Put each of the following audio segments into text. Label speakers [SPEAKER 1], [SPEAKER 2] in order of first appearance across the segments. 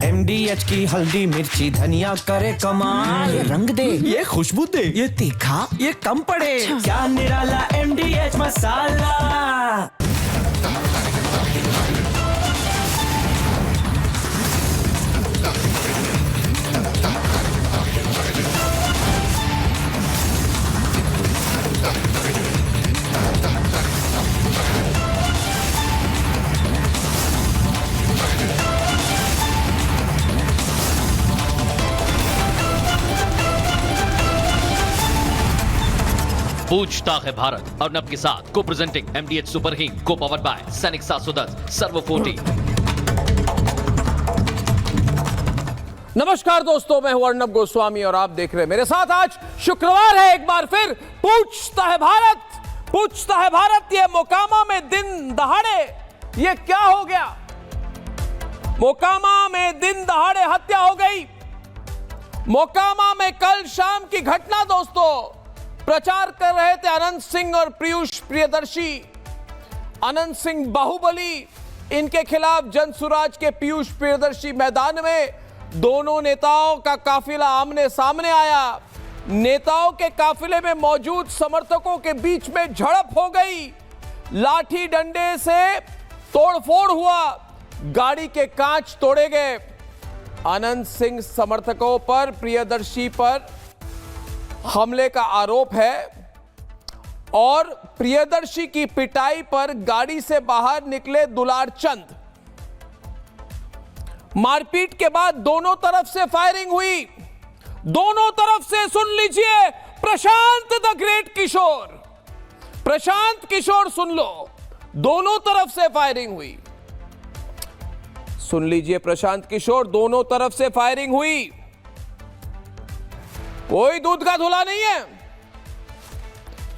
[SPEAKER 1] MDH की हल्दी मिर्ची धनिया करे कमाल।
[SPEAKER 2] ये रंग दे,
[SPEAKER 1] ये खुशबू दे,
[SPEAKER 2] ये तीखा,
[SPEAKER 1] ये कम पड़े। क्या निराला MDH मसाला।
[SPEAKER 3] पूछता है भारत अर्नब के साथ को प्रेजेंटिंग MDH सुपर हीम को पावर्ड बाय सैनिक 710 सर्वो 40।
[SPEAKER 4] नमस्कार दोस्तों, मैं हूं अर्नब गोस्वामी और आप देख रहे हैं मेरे साथ। आज शुक्रवार है, एक बार फिर पूछता है भारत। पूछता है भारत, ये मोकामा में दिन दहाड़े ये क्या हो गया। मोकामा में दिन दहाड़े हत्या हो गई। मोकामा में कल शाम की घटना दोस्तों, प्रचार कर रहे थे अनंत सिंह और पीयूष प्रियदर्शी। अनंत सिंह बाहुबली, इनके खिलाफ जनसुराज के पीयूष प्रियदर्शी मैदान में। दोनों नेताओं का काफिला आमने सामने आया। नेताओं के काफिले में मौजूद समर्थकों के बीच में झड़प हो गई। लाठी डंडे से तोड़फोड़ हुआ, गाड़ी के कांच तोड़े गए। अनंत सिंह समर्थकों पर, प्रियदर्शी पर हमले का आरोप है और प्रियदर्शी की पिटाई पर गाड़ी से बाहर निकले दुलार चंद। मारपीट के बाद दोनों तरफ से फायरिंग हुई। दोनों तरफ से, सुन लीजिए, प्रशांत द ग्रेट किशोर, प्रशांत किशोर सुन लो, दोनों तरफ से फायरिंग हुई। सुन लीजिए प्रशांत किशोर, दोनों तरफ से फायरिंग हुई। कोई दूध का धुला नहीं है।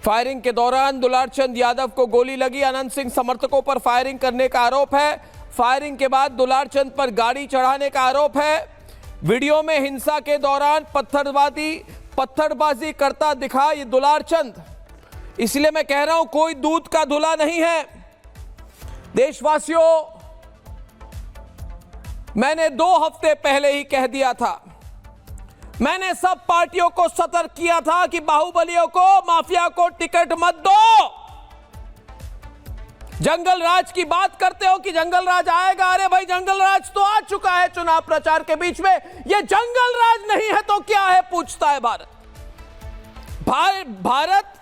[SPEAKER 4] फायरिंग के दौरान दुलारचंद यादव को गोली लगी। अनंत सिंह समर्थकों पर फायरिंग करने का आरोप है। फायरिंग के बाद दुलारचंद पर गाड़ी चढ़ाने का आरोप है। वीडियो में हिंसा के दौरान पत्थरबाजी करता दिखा ये दुलारचंद। इसलिए मैं कह रहा हूं, कोई दूध का धुला नहीं है। देशवासियों, मैंने 2 हफ्ते पहले ही कह दिया था, मैंने सब पार्टियों को सतर्क किया था कि बाहुबलियों को, माफिया को टिकट मत दो। जंगल राज की बात करते हो कि जंगल राज आएगा। अरे भाई, जंगल राज तो आ चुका है चुनाव प्रचार के बीच में। ये जंगल राज नहीं है तो क्या है, पूछता है भारत। भारत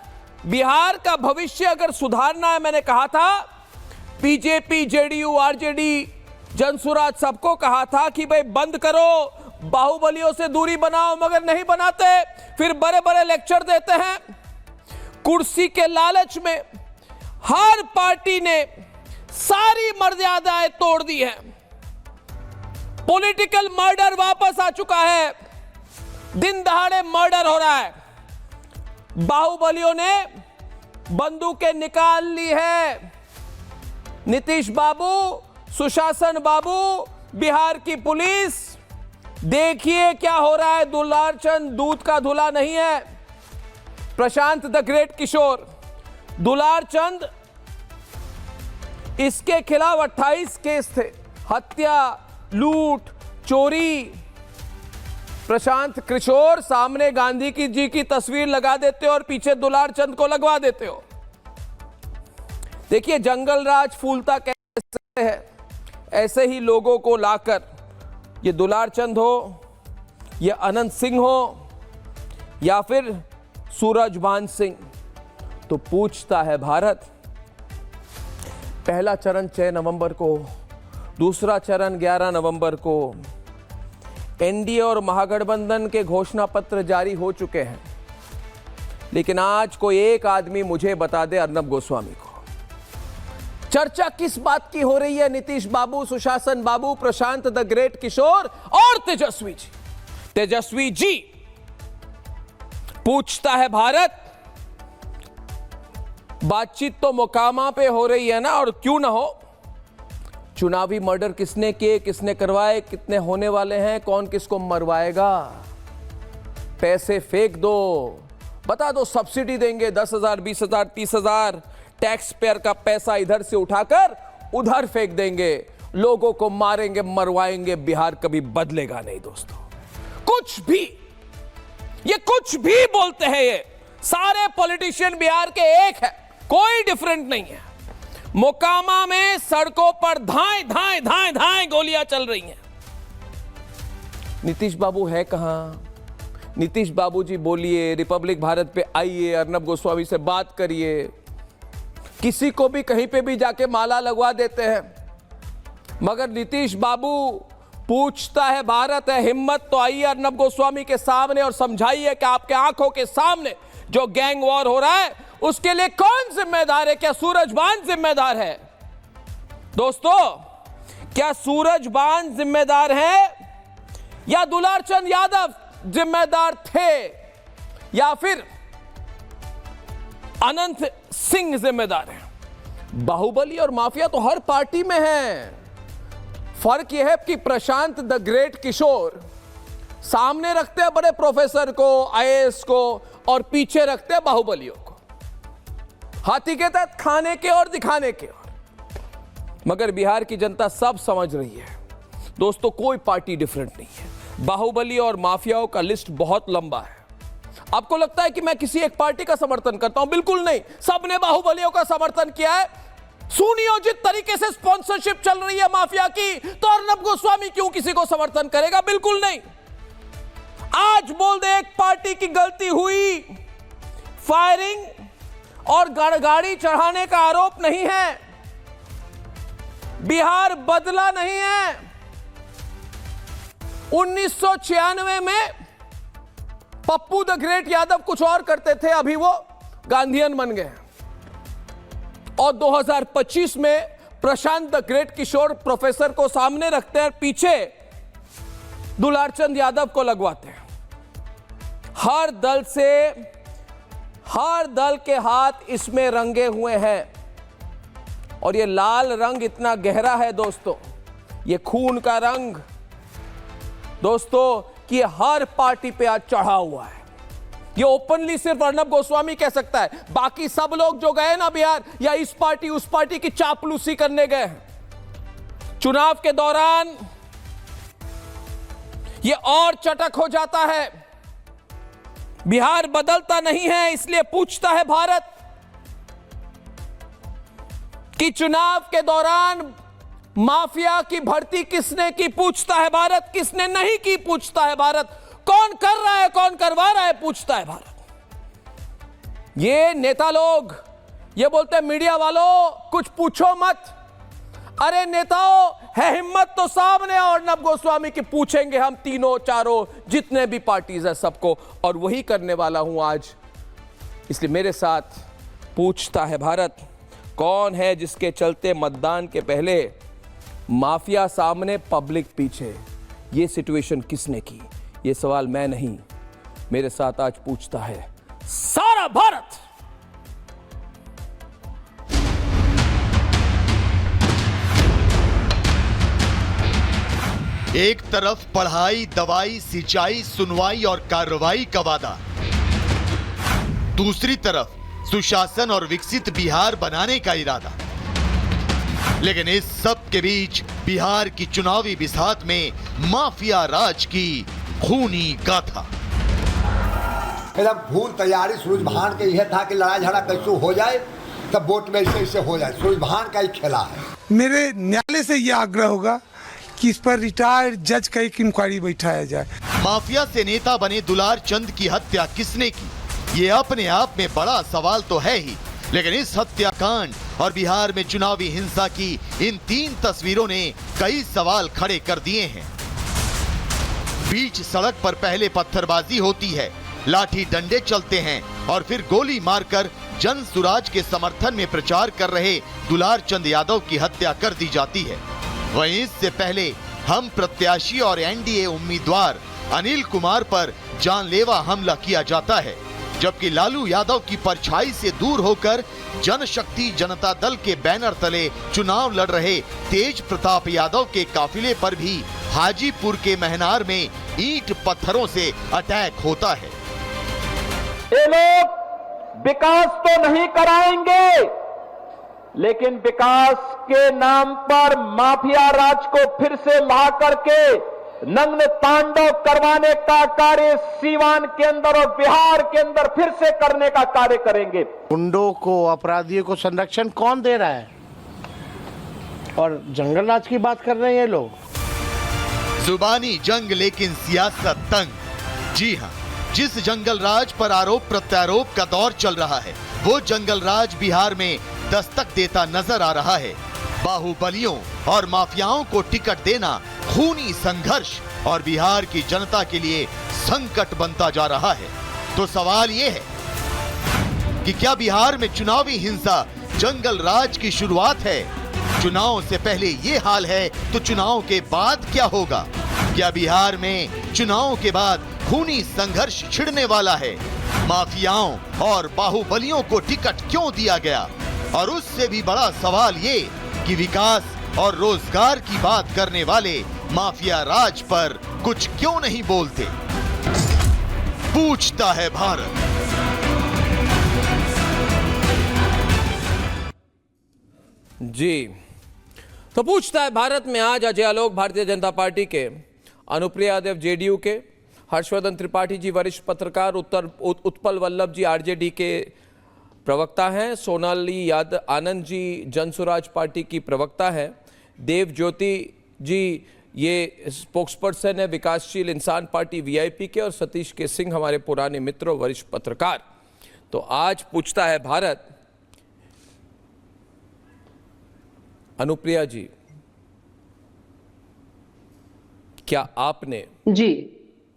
[SPEAKER 4] बिहार का भविष्य अगर सुधारना है, मैंने कहा था, बीजेपी, जेडीयू, आरजेडी, जनसुराज सबको कहा था कि भाई बंद करो, बाहुबलियों से दूरी बनाओ, मगर नहीं बनाते। फिर बड़े बड़े लेक्चर देते हैं। कुर्सी के लालच में हर पार्टी ने सारी मर्यादाएं तोड़ दी है। पॉलिटिकल मर्डर वापस आ चुका है। दिन दहाड़े मर्डर हो रहा है। बाहुबलियों ने बंदूकें निकाल ली है। नीतीश बाबू, सुशासन बाबू, बिहार की पुलिस, देखिए क्या हो रहा है। दुलारचंद दूध का धुला नहीं है। प्रशांत द ग्रेट किशोर, दुलारचंद, इसके खिलाफ 28 केस थे। हत्या, लूट, चोरी। प्रशांत किशोर, सामने गांधी जी की तस्वीर लगा देते हो और पीछे दुलारचंद को लगवा देते हो। देखिए जंगल राज फूलता कैसे है। ऐसे ही लोगों को लाकर, ये दुलारचंद हो, ये अनंत सिंह हो, या फिर सूरजभान सिंह, तो पूछता है भारत। पहला चरण 6 नवंबर को, दूसरा चरण 11 नवंबर को। एनडीए और महागठबंधन के घोषणा पत्र जारी हो चुके हैं, लेकिन आज कोई एक आदमी मुझे बता दे, अर्नब गोस्वामी को, चर्चा किस बात की हो रही है। नीतीश बाबू, सुशासन बाबू, प्रशांत द ग्रेट किशोर और तेजस्वी जी। तेजस्वी जी, पूछता है भारत, बातचीत तो मोकामा पे हो रही है ना, और क्यों ना हो। चुनावी मर्डर किसने किए, किसने करवाए, कितने होने वाले हैं, कौन किसको मरवाएगा, पैसे फेंक दो, बता दो सब्सिडी देंगे 10,000, 20,000, 30,000। टैक्स पेयर का पैसा इधर से उठाकर उधर फेंक देंगे लोगों को मारेंगे, मरवाएंगे, बिहार कभी बदलेगा नहीं दोस्तों। कुछ भी, ये कुछ भी बोलते हैं, ये सारे पॉलिटिशियन बिहार के एक है, कोई डिफरेंट नहीं है। मोकामा में सड़कों पर धाए धाए धाए धाए गोलियां चल रही हैं। नीतीश बाबू है कहां? नीतीश बाबू जी बोलिए, रिपब्लिक भारत पे आइए, अर्नब गोस्वामी से बात करिए। किसी को भी कहीं पे भी जाके माला लगवा देते हैं, मगर नीतीश बाबू पूछता है भारत है, हिम्मत तो आइए अर्नब गोस्वामी के सामने और समझाइए कि आपके आंखों के सामने जो गैंग वॉर हो रहा है उसके लिए कौन जिम्मेदार है? क्या सूरजबान जिम्मेदार है? दोस्तों, क्या सूरजबान जिम्मेदार है या दुलारचंद यादव जिम्मेदार थे या फिर अनंत सिंह जिम्मेदार है? बाहुबली और माफिया तो हर पार्टी में है। फर्क यह है कि प्रशांत द ग्रेट किशोर सामने रखते हैं बड़े प्रोफेसर को, आईएएस को, और पीछे रखते हैं बाहुबलियों को, हाथी के तहत खाने के और दिखाने के और। मगर बिहार की जनता सब समझ रही है दोस्तों, कोई पार्टी डिफरेंट नहीं है। बाहुबली और माफियाओं का लिस्ट बहुत लंबा है। आपको लगता है कि मैं किसी एक पार्टी का समर्थन करता हूं? बिल्कुल नहीं, सबने बाहुबलियों का समर्थन किया है। सुनियोजित तरीके से स्पॉन्सरशिप चल रही है माफिया की, तो अर्नब गोस्वामी क्यों किसी को समर्थन करेगा? बिल्कुल नहीं। आज बोल दे एक पार्टी की गलती हुई, फायरिंग और गाड़ी चढ़ाने का आरोप नहीं है। बिहार बदला नहीं है। 1996 में पप्पू द ग्रेट यादव कुछ और करते थे, अभी वो गांधीयन बन गए। और 2025 में प्रशांत द ग्रेट किशोर प्रोफेसर को सामने रखते हैं, पीछे दुलारचंद यादव को लगवाते हैं। हर दल के हाथ इसमें रंगे हुए हैं। और ये लाल रंग इतना गहरा है दोस्तों, ये खून का रंग दोस्तों, कि ये हर पार्टी पे आज चढ़ा हुआ है। ये ओपनली सिर्फ अर्नब गोस्वामी कह सकता है, बाकी सब लोग जो गए ना बिहार, या इस पार्टी उस पार्टी की चापलूसी करने गए हैं। चुनाव के दौरान ये और चटक हो जाता है। बिहार बदलता नहीं है, इसलिए पूछता है भारत कि चुनाव के दौरान माफिया की भर्ती किसने की? पूछता है भारत। किसने नहीं की? पूछता है भारत। कौन कर रहा है, कौन करवा रहा है? पूछता है भारत। ये नेता लोग ये बोलते हैं मीडिया वालों कुछ पूछो मत। अरे नेताओं, है हिम्मत तो सामने अर्नब गोस्वामी की, पूछेंगे हम तीनों चारों जितने भी पार्टीज है सबको, और वही करने वाला हूं आज। इसलिए मेरे साथ पूछता है भारत, कौन है जिसके चलते मतदान के पहले माफिया सामने, पब्लिक पीछे? ये सिचुएशन किसने की? ये सवाल मैं नहीं, मेरे साथ आज पूछता है सारा भारत।
[SPEAKER 2] एक तरफ पढ़ाई, दवाई, सिंचाई, सुनवाई और कार्रवाई का वादा, दूसरी तरफ सुशासन और विकसित बिहार बनाने का इरादा। लेकिन इस सब के बीच बिहार की चुनावी बिसात में माफिया राज की खूनी गाथा।
[SPEAKER 5] एकदम फूल तैयारी सूरजभान के यह था कि लड़ाई झगड़ा कैसे हो जाए, तब वोट में ऐसे हो जाए। सूरजभान का ही खेला है। मेरे
[SPEAKER 6] न्यायालय से यह आग्रह होगा कि इस पर रिटायर्ड जज का एक इंक्वायरी बैठाया जाए।
[SPEAKER 2] माफिया से नेता बने दुलारचंद की हत्या किसने की, ये अपने आप में बड़ा सवाल तो है ही, लेकिन इस हत्याकांड और बिहार में चुनावी हिंसा की इन तीन तस्वीरों ने कई सवाल खड़े कर दिए हैं। बीच सड़क पर पहले पत्थरबाजी होती है, लाठी डंडे चलते हैं और फिर गोली मारकर जन सुराज के समर्थन में प्रचार कर रहे दुलारचंद यादव की हत्या कर दी जाती है। वहीं इससे पहले हम प्रत्याशी और एनडीए उम्मीदवार अनिल कुमार पर जानलेवा हमला किया जाता है, जबकि लालू यादव की परछाई से दूर होकर जनशक्ति जनता दल के बैनर तले चुनाव लड़ रहे तेज प्रताप यादव के काफिले पर भी हाजीपुर के महनार में ईंट पत्थरों से अटैक होता है।
[SPEAKER 7] ये लोग विकास तो नहीं कराएंगे, लेकिन विकास के नाम पर माफिया राज को फिर से ला करके नग्न तांडव करवाने का कार्य सीवान के अंदर और बिहार के अंदर फिर से करने का कार्य करेंगे।
[SPEAKER 8] गुंडों को, अपराधियों को संरक्षण कौन दे रहा है? और जंगल राज की बात कर रहे हैं ये लोग।
[SPEAKER 2] जुबानी जंग लेकिन सियासत तंग। जी हां, जिस जंगल राज पर आरोप प्रत्यारोप का दौर चल रहा है, वो जंगल राज बिहार में दस्तक देता नजर आ रहा है। बाहुबलियों और माफियाओं को टिकट देना खूनी संघर्ष और बिहार की जनता के लिए संकट बनता जा रहा है। तो सवाल ये है कि क्या बिहार में चुनावी हिंसा जंगल राज की शुरुआत है? चुनाव से पहले ये हाल है तो चुनाव के बाद क्या होगा? क्या बिहार में चुनाव के बाद खूनी संघर्ष छिड़ने वाला है? माफियाओं और बाहुबलियों को टिकट क्यों दिया गया? और उससे भी बड़ा सवाल ये कि विकास और रोजगार की बात करने वाले माफिया राज पर कुछ क्यों नहीं बोलते? पूछता है भारत।
[SPEAKER 4] जी, तो पूछता है भारत में आज अजय आलोक भारतीय जनता पार्टी के, अनुप्रिया यादव जेडीयू के, हर्षवर्धन त्रिपाठी जी वरिष्ठ पत्रकार, उत्पल वल्लभ जी आरजेडी के प्रवक्ता हैं, सोनाली यादव आनंद जी जनसुराज पार्टी की प्रवक्ता है, देव ज्योति जी ये स्पोक्सपर्सन है विकासशील इंसान पार्टी वीआईपी के, और सतीश के सिंह हमारे पुराने मित्र वरिष्ठ पत्रकार। तो आज पूछता है भारत, अनुप्रिया जी, क्या आपने
[SPEAKER 9] जी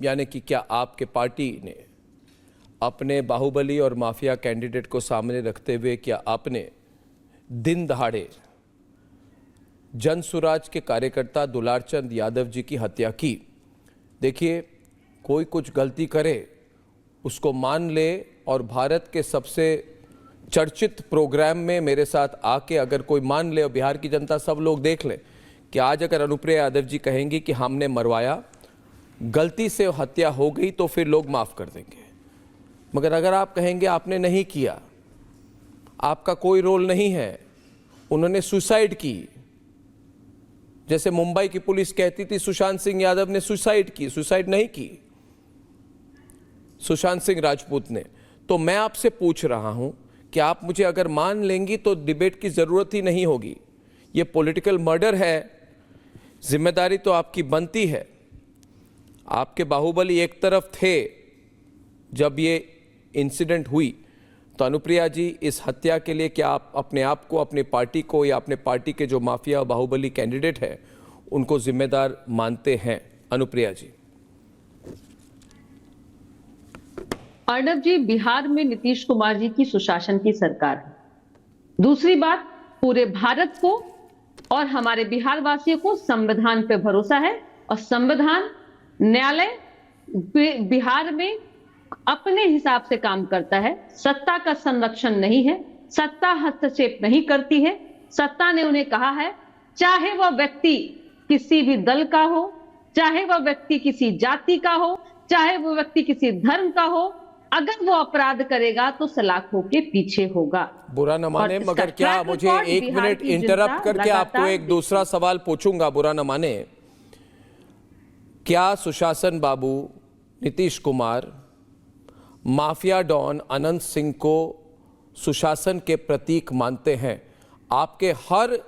[SPEAKER 4] यानी कि क्या आपके पार्टी ने अपने बाहुबली और माफिया कैंडिडेट को सामने रखते हुए क्या आपने दिन दहाड़े जनसुराज के कार्यकर्ता दुलारचंद यादव जी की हत्या की? देखिए, कोई कुछ गलती करे उसको मान ले, और भारत के सबसे चर्चित प्रोग्राम में मेरे साथ आके अगर कोई मान ले और बिहार की जनता सब लोग देख ले कि आज अगर अनुप्रिया यादव जी कहेंगी कि हमने मरवाया, गलती से हत्या हो गई, तो फिर लोग माफ कर देंगे। मगर अगर आप कहेंगे आपने नहीं किया, आपका कोई रोल नहीं है, उन्होंने सुसाइड की, जैसे मुंबई की पुलिस कहती थी सुशांत सिंह यादव ने सुसाइड की, सुसाइड नहीं की सुशांत सिंह राजपूत ने, तो मैं आपसे पूछ रहा हूं कि आप मुझे अगर मान लेंगी तो डिबेट की जरूरत ही नहीं होगी। ये पॉलिटिकल मर्डर है, जिम्मेदारी तो आपकी बनती है। आपके बाहुबली एक तरफ थे जब ये इंसिडेंट हुई, तो अनुप्रिया जी, इस हत्या के लिए क्या आप अपने आप को, अपनी पार्टी को, या अपने पार्टी के जो माफिया बाहुबली कैंडिडेट है उनको जिम्मेदार मानते हैं? अनुप्रिया जी।
[SPEAKER 9] अर्णव जी, बिहार में नीतीश कुमार जी की सुशासन की सरकार है। दूसरी बात, पूरे भारत को और हमारे बिहार वासियों को संविधान पे भरोसा है, और संविधान न्यायालय बिहार में अपने हिसाब से काम करता है। सत्ता का संरक्षण नहीं है, सत्ता हस्तक्षेप नहीं करती है। सत्ता ने उन्हें कहा है, चाहे वह व्यक्ति किसी भी दल का हो, चाहे वह व्यक्ति किसी जाति का हो, चाहे वह व्यक्ति किसी धर्म का हो, अगर वो अपराध करेगा तो सलाखों के पीछे होगा।
[SPEAKER 4] बुरा न माने, मगर क्या मुझे एक मिनट इंटरप्ट करके आपको एक दूसरा सवाल पूछूंगा, बुरा न माने। क्या सुशासन बाबू नीतीश कुमार माफिया डॉन अनंत सिंह को सुशासन के प्रतीक मानते हैं? आपके हर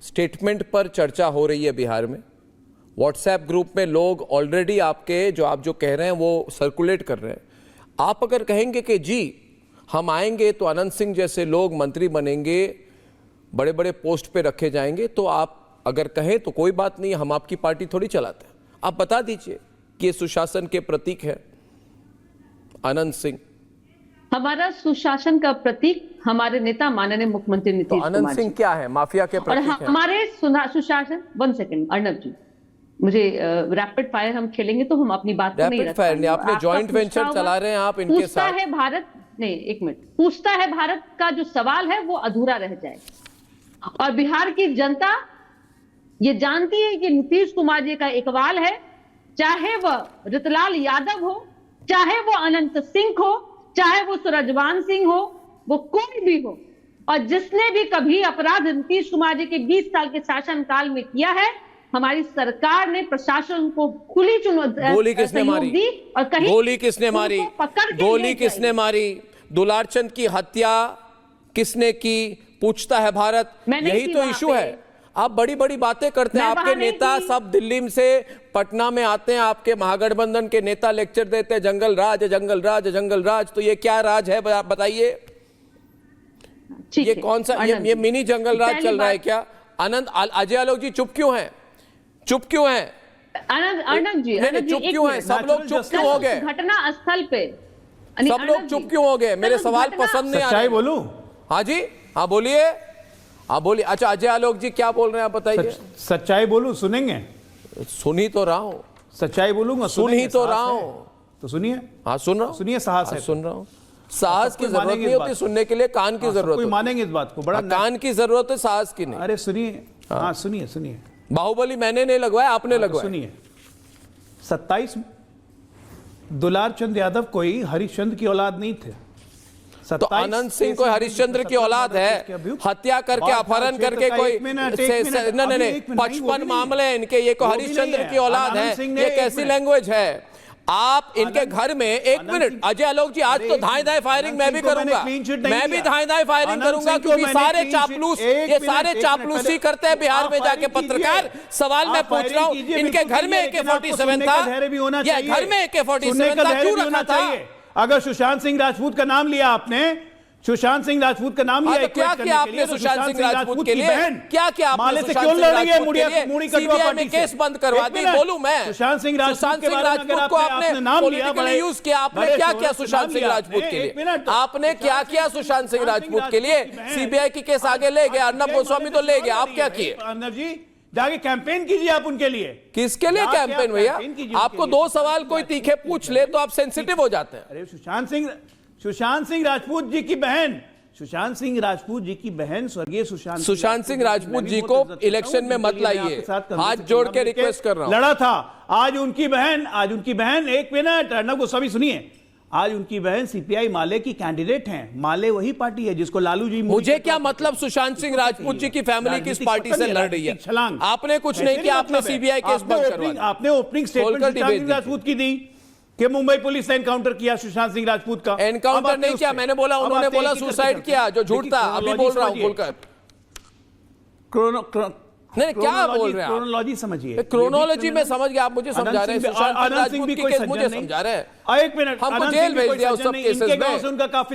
[SPEAKER 4] स्टेटमेंट पर चर्चा हो रही है बिहार में, व्हाट्सएप ग्रुप में लोग ऑलरेडी आपके जो कह रहे हैं वो सर्कुलेट कर रहे हैं। आप अगर कहेंगे कि जी हम आएंगे तो अनंत सिंह जैसे लोग मंत्री बनेंगे, बड़े बड़े पोस्ट पे रखे जाएंगे, तो आप अगर कहें तो कोई बात नहीं, हम आपकी पार्टी थोड़ी चलाते हैं। आप बता दीजिए कि ये सुशासन के प्रतीक है अनंत सिंह।
[SPEAKER 9] हमारा सुशासन का प्रतीक हमारे नेता माननीय मुख्यमंत्री नीतीश कुमार।
[SPEAKER 4] अनंत सिंह क्या है? माफिया के प्रतीक
[SPEAKER 9] और हमारे सुशासन, 1 सेकंड अर्णव जी, मुझे रैपिड फायर हम खेलेंगे तो हम अपनी बात को नहीं रख पाएंगे।
[SPEAKER 4] आपने जॉइंट वेंचर चला रहे हैं आप इनके साथ।
[SPEAKER 9] पूछता है भारत, नहीं एक मिनट, पूछता है भारत का जो सवाल है वो अधूरा रह जाएगा। और बिहार की जनता ये जानती है कि नीतीश कुमार जी का इकबाल है, चाहे वह रतलाल यादव हो, चाहे वो अनंत सिंह हो, चाहे वो सूरजवान सिंह हो, वो कोई भी हो, और जिसने भी कभी अपराध नीतीश कुमार जी के 20 साल के शासनकाल में किया है, हमारी सरकार ने प्रशासन को खुली
[SPEAKER 4] गोली किसने मारी?
[SPEAKER 9] दी और कहीं
[SPEAKER 4] गोली किसने मारी? गोली किसने मारी? दुलारचंद की हत्या किसने की? पूछता है भारत। यही तो इशू है। आप बड़ी बड़ी बातें करते हैं, आपके नेता सब दिल्ली से पटना में आते हैं, आपके महागठबंधन के नेता लेक्चर देते हैं जंगल राज जंगल राज जंगल राज। तो ये क्या राज है आप बताइए? ये कौन सा ये मिनी जंगल राज चल रहा है क्या? आनंद अजय आलोक जी चुप क्यों हैं? चुप क्यों हैं?
[SPEAKER 9] अर्नब जी
[SPEAKER 4] चुप क्यों हैं? सब लोग चुप क्यों हो गए?
[SPEAKER 9] घटना स्थल पे
[SPEAKER 4] सब लोग चुप क्यों हो गए? मेरे सवाल पसंद नहीं आ रहे।
[SPEAKER 10] बोलूं?
[SPEAKER 4] हाँ जी, हाँ बोलिए, हाँ बोलिए। अच्छा अजय आलोक जी क्या बोल रहे हैं आप बताइए।
[SPEAKER 10] सच्चाई बोलूं? सुनेंगे?
[SPEAKER 4] सुन ही तो रहा हूं।
[SPEAKER 10] सच्चाई बोलूंगा?
[SPEAKER 4] सुन ही तो रहा हूं।
[SPEAKER 10] तो सुनिए।
[SPEAKER 4] हाँ सुन रहा हूं।
[SPEAKER 10] सुनिए, साहस है।
[SPEAKER 4] सुन रहा हूं। साहस की जरूरत नहीं होती सुनने के लिए, कान की जरूरत
[SPEAKER 10] कोई मानेंगे इस बात को? बड़ा
[SPEAKER 4] कान की जरूरत है, साहस की नहीं।
[SPEAKER 10] अरे सुनिए, हाँ सुनिए सुनिए।
[SPEAKER 4] बाहुबली मैंने नहीं लगवाया, आपने लगवाया।
[SPEAKER 10] सुनिए, 27 दुलारचंद यादव कोई हरिश्चंद्र की औलाद नहीं थे।
[SPEAKER 4] तो आनंद सिंह कोई हरिश्चंद्र की औलाद है? हत्या करके अपहरण करके कोई नहीं 55 मामले इनके, ये कोई हरिश्चंद्र की औलाद है? ये कैसी लैंग्वेज है? आप इनके घर में, एक मिनट अजय आलोक जी, आज तो धाए धाए फायरिंग मैं भी करूंगा, मैं भी धाए धाए फायरिंग करूंगा, क्योंकि सारे चापलूस, ये सारे चापलूसी करते हैं बिहार में जाके पत्रकार। सवाल मैं पूछ रहा हूं, इनके घर में AK-47 था, या घर में AK-47 था, क्यों रखा था?
[SPEAKER 10] अगर सुशांत सिंह राजपूत का नाम लिया आपने, सुशांत सिंह राजपूत का नाम लिया,
[SPEAKER 4] तो क्या किया आपने सुशांत सिंह राजपूत के लिए? क्या किया आपने
[SPEAKER 10] माले से
[SPEAKER 4] सुशांत
[SPEAKER 10] क्यों
[SPEAKER 4] सिंह
[SPEAKER 10] लड़ रही है?
[SPEAKER 4] राजपूत के लिए? सीबीआई में केस बंद करवा दी। बोलूं मैं?
[SPEAKER 10] सुशांत सिंह राजपूत
[SPEAKER 4] को आपने पॉलिटिकली यूज किया। आपने क्या किया सुशांत सिंह राजपूत के लिए? आपने क्या किया सुशांत सिंह राजपूत के लिए? सीबीआई की केस आगे ले गया, अर्नब गोस्वामी तो ले गया, आप क्या किए?
[SPEAKER 10] अर्नब जी जाके कैंपेन कीजिए आप उनके लिए।
[SPEAKER 4] किसके लिए कैंपेन भैया? आपको दो सवाल कोई तीखे पूछ ले तो आप सेंसिटिव हो जाते हैं।
[SPEAKER 10] अरे सुशांत सिंह राजपूत जी की बहन, सुशांत सिंह राजपूत जी की बहन स्वर्गीय सुशांत
[SPEAKER 4] सिंह राजपूत जी को इलेक्शन में मत लाइए, हाथ जोड़ के रिक्वेस्ट कर रहा हूं।
[SPEAKER 10] लड़ा था आज उनकी बहन, एक मिनट अर्नब गोस्वामी सुनिए, आज उनकी बहन सीपीआई माले की कैंडिडेट हैं। माले वही पार्टी है जिसको लालू जी,
[SPEAKER 4] मुझे क्या मतलब सुशांत सिंह राजपूत जी की फैमिली किस पार्टी से लड़ रही है? आपने कुछ नहीं किया, आपने सीबीआई केस बंद करवा दिया।
[SPEAKER 10] आपने ओपनिंग स्टेटमेंट सुशांत सिंह राजपूत की दी कि मुंबई पुलिस ने एनकाउंटर किया सुशांत सिंह राजपूत का।
[SPEAKER 4] एनकाउंटर नहीं किया, मैंने बोला, उन्होंने बोला सुसाइड किया, जो झूठ था। अभी बोल रहा हूं बोलकर। नहीं क्या बोल रहे हैं?
[SPEAKER 10] क्रोनोलॉजी समझिए।
[SPEAKER 4] क्रोनोलॉजी में समझ गया, आप मुझे समझा रहे हैं। सुशांत सिंह राजपूत की केस मुझे समझा रहे हैं।
[SPEAKER 10] एक मिनट,
[SPEAKER 4] हमको जेल भेज दिया उस सब केसेस में।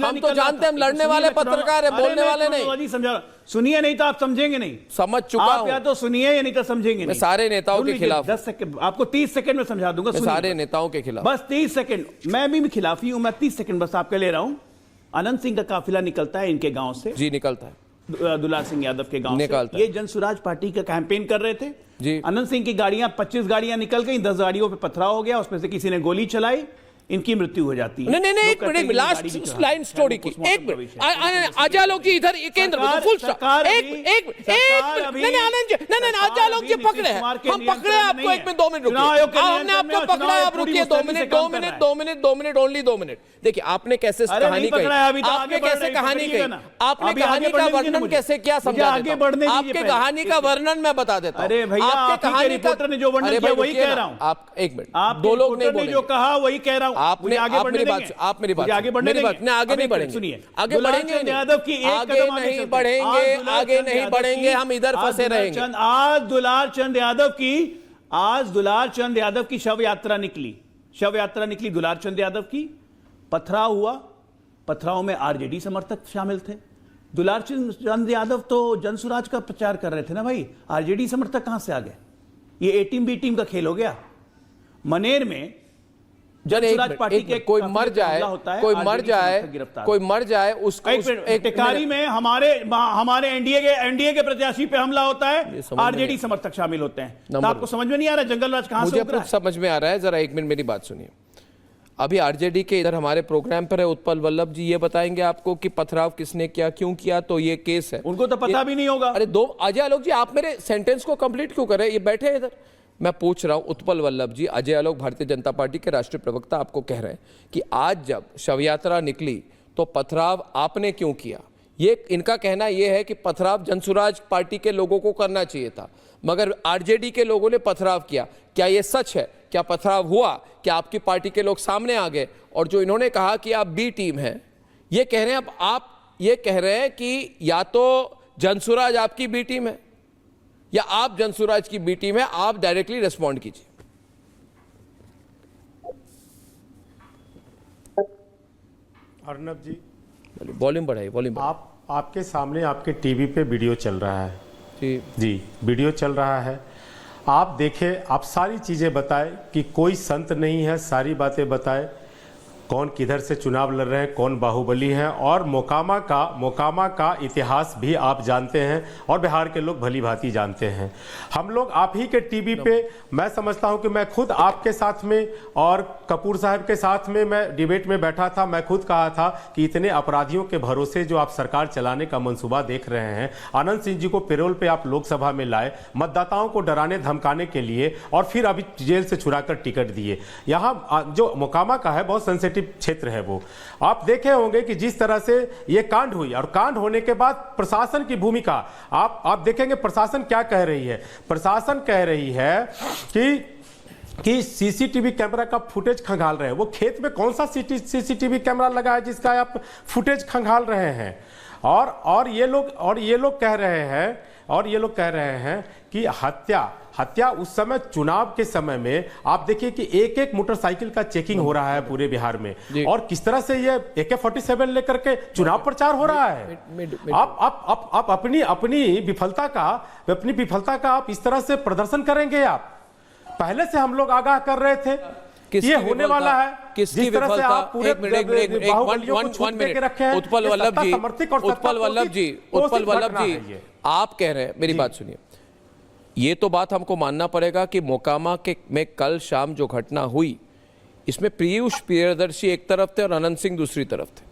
[SPEAKER 4] हम तो जानते हैं, हम लड़ने वाले पत्रकार है, बोलने वाले नहीं।
[SPEAKER 10] सुनिए, नहीं तो आप समझेंगे नहीं।
[SPEAKER 4] समझ चुका हूं।
[SPEAKER 10] या तो सुनिए या नहीं तो समझेंगे नहीं।
[SPEAKER 4] सारे नेताओं के खिलाफ
[SPEAKER 10] 10 सेकंड, आपको 30 सेकंड में समझा दूंगा।
[SPEAKER 4] सारे नेताओं के खिलाफ
[SPEAKER 10] बस 30 सेकंड। मैं भी खिलाफी हूं, मैं 30 सेकंड बस आपके ले रहा हूं। अनंत सिंह का काफिला निकलता है इनके गांव से।
[SPEAKER 4] जी निकलता है,
[SPEAKER 10] दुलार सिंह यादव के गांव से। ये जन स्वराज पार्टी का कैंपेन कर रहे थे
[SPEAKER 4] जी।
[SPEAKER 10] अनंत सिंह की गाड़ियां 25 गाड़ियां निकल गई, 10 गाड़ियों पे पथराव हो गया, उसमें से किसी ने गोली चलाई, इनकी मृत्यु हो जाती है।
[SPEAKER 4] नहीं एक मिनट, लास्ट लाइन स्टोरी की एक मिनट। अजय आलोक जी इधर केंद्र फुल स्टॉप। नहीं आनंद जी, नहीं अजय आलोक जी पकड़े हैं, हम पकड़े आपको। एक मिनट 2 मिनट रुकिए, हमने आपको पकड़ा, आप रुकिए 2 मिनट ओनली 2 मिनट। देखिए आपने कैसे कहानी कही, आपने कैसे कहानी कही, आपने कहानी का वर्णन कैसे किया समझा देता हूं। आपके कहानी का वर्णन मैं बता देता हूं।
[SPEAKER 10] अरे भैया, आपके कहानी रिपोर्टर ने जो वर्णन किया वही कह रहा हूं।
[SPEAKER 4] आप एक मिनट, आप 2 लोग नहीं बोले,
[SPEAKER 10] जो कहा वही कह रहा हूं।
[SPEAKER 4] आपने आप मेरी बात आगे बढ़ने आगे नहीं बढ़ेंगे।
[SPEAKER 10] सुनिए,
[SPEAKER 4] आगे बढ़ेंगे
[SPEAKER 10] यादव की
[SPEAKER 4] आगे नहीं बढ़ेंगे, हम इधर फंसे रहेंगे।
[SPEAKER 10] आज दुलारचंद यादव की शव यात्रा निकली दुलारचंद यादव की। पथराव हुआ, पथराव में आरजेडी समर्थक शामिल थे। दुलारचंद यादव तो जनसुराज का प्रचार कर रहे थे ना भाई, आरजेडी समर्थक कहां से आ गए? ये ए टीम बी टीम का खेल हो गया। मनेर में जनसुराज पार्टी के कोई मर जाए उसको टिकारी में हमारे एनडीए के प्रत्याशी पे हमला होता है, आरजेडी समर्थक शामिल होते हैं। तो आपको समझ में नहीं आ रहा जंगल राज कहां से उतरा है?
[SPEAKER 4] समझ में आ रहा है, जरा एक मिनट मेरी बात सुनिए। अभी आरजेडी के इधर हमारे प्रोग्राम पर है उत्पल वल्लभ जी, ये बताएंगे आपको कि पथराव किसने किया, क्यों किया, तो ये केस है।
[SPEAKER 10] उनको तो पता भी नहीं होगा।
[SPEAKER 4] अरे अजय आलोक जी, आप मेरे सेंटेंस को कंप्लीट क्यों कर रहे हैं? ये बैठे इधर, मैं पूछ रहा हूं उत्पल वल्लभ जी। अजय आलोक भारतीय जनता पार्टी के राष्ट्रीय प्रवक्ता आपको कह रहे हैं कि आज जब शव यात्रा निकली तो पथराव आपने क्यों किया, ये इनका कहना ये है कि पथराव जनसुराज पार्टी के लोगों को करना चाहिए था, मगर आरजेडी के लोगों ने पथराव किया। क्या ये सच है? क्या पथराव हुआ? क्या आपकी पार्टी के लोग सामने आ गए? और जो इन्होंने कहा कि आप बी टीम हैं, ये कह रहे हैं, अब आप ये कह रहे हैं कि या तो जनसुराज आपकी बी टीम है या आप जनसुराज की बी टीम है। आप डायरेक्टली रिस्पॉन्ड कीजिए।
[SPEAKER 11] अर्नब जी,
[SPEAKER 4] वॉल्यूम बढ़ाइए, वॉल्यूम।
[SPEAKER 11] आपके सामने आपके टीवी पे वीडियो चल रहा है जी, वीडियो चल रहा है। आप देखें, आप सारी चीज़ें बताएं कि कोई संत नहीं है, सारी बातें बताएं, कौन किधर से चुनाव लड़ रहे हैं, कौन बाहुबली हैं, और मोकामा का इतिहास भी आप जानते हैं और बिहार के लोग भली भांति जानते हैं। हम लोग आप ही के टीवी पे, मैं समझता हूं कि मैं खुद आपके साथ में और कपूर साहब के साथ में मैं डिबेट में बैठा था। मैं खुद कहा था कि इतने अपराधियों के भरोसे जो आप सरकार चलाने का मंसूबा देख रहे हैं, आनंद सिंह जी को पेरोल पे आप लोकसभा में लाए, मतदाताओं को डराने धमकाने के लिए, और फिर अभी जेल से छुड़ाकर टिकट दिए। यहाँ जो मोकामा का है बहुत सेंसिटिव क्षेत्र है, वो आप देखे होंगे कि जिस तरह से ये कांड हुई, और कांड होने के बाद प्रशासन की भूमिका आप देखेंगे। प्रशासन क्या कह रही है? प्रशासन कह रही है कि सीसीटीवी कैमरा का फुटेज खंगाल रहे हैं। वो खेत में कौन सा सीसीटीवी कैमरा लगा है जिसका आप फुटेज खंगाल रहे हैं? और ये लोग कह रहे हैं कि हत्या उस समय चुनाव के समय में आप देखिए कि एक मोटरसाइकिल का चेकिंग हो रहा है पूरे बिहार में, और किस तरह से ये AK-47 लेकर के चुनाव प्रचार हो रहा है। आप अपनी विफलता का आप इस तरह से प्रदर्शन करेंगे? आप पहले से हम लोग आगाह कर रहे थे ये होने वाला है।
[SPEAKER 4] किसकी विफलता? एक मिनट, उत्पल वल्लभ जी, आप कह रहे हैं, मेरी बात सुनिए। ये तो बात हमको मानना पड़ेगा कि मोकामा में कल शाम जो घटना हुई, इसमें पीयूष प्रियदर्शी एक तरफ थे और अनंत सिंह दूसरी तरफ थे।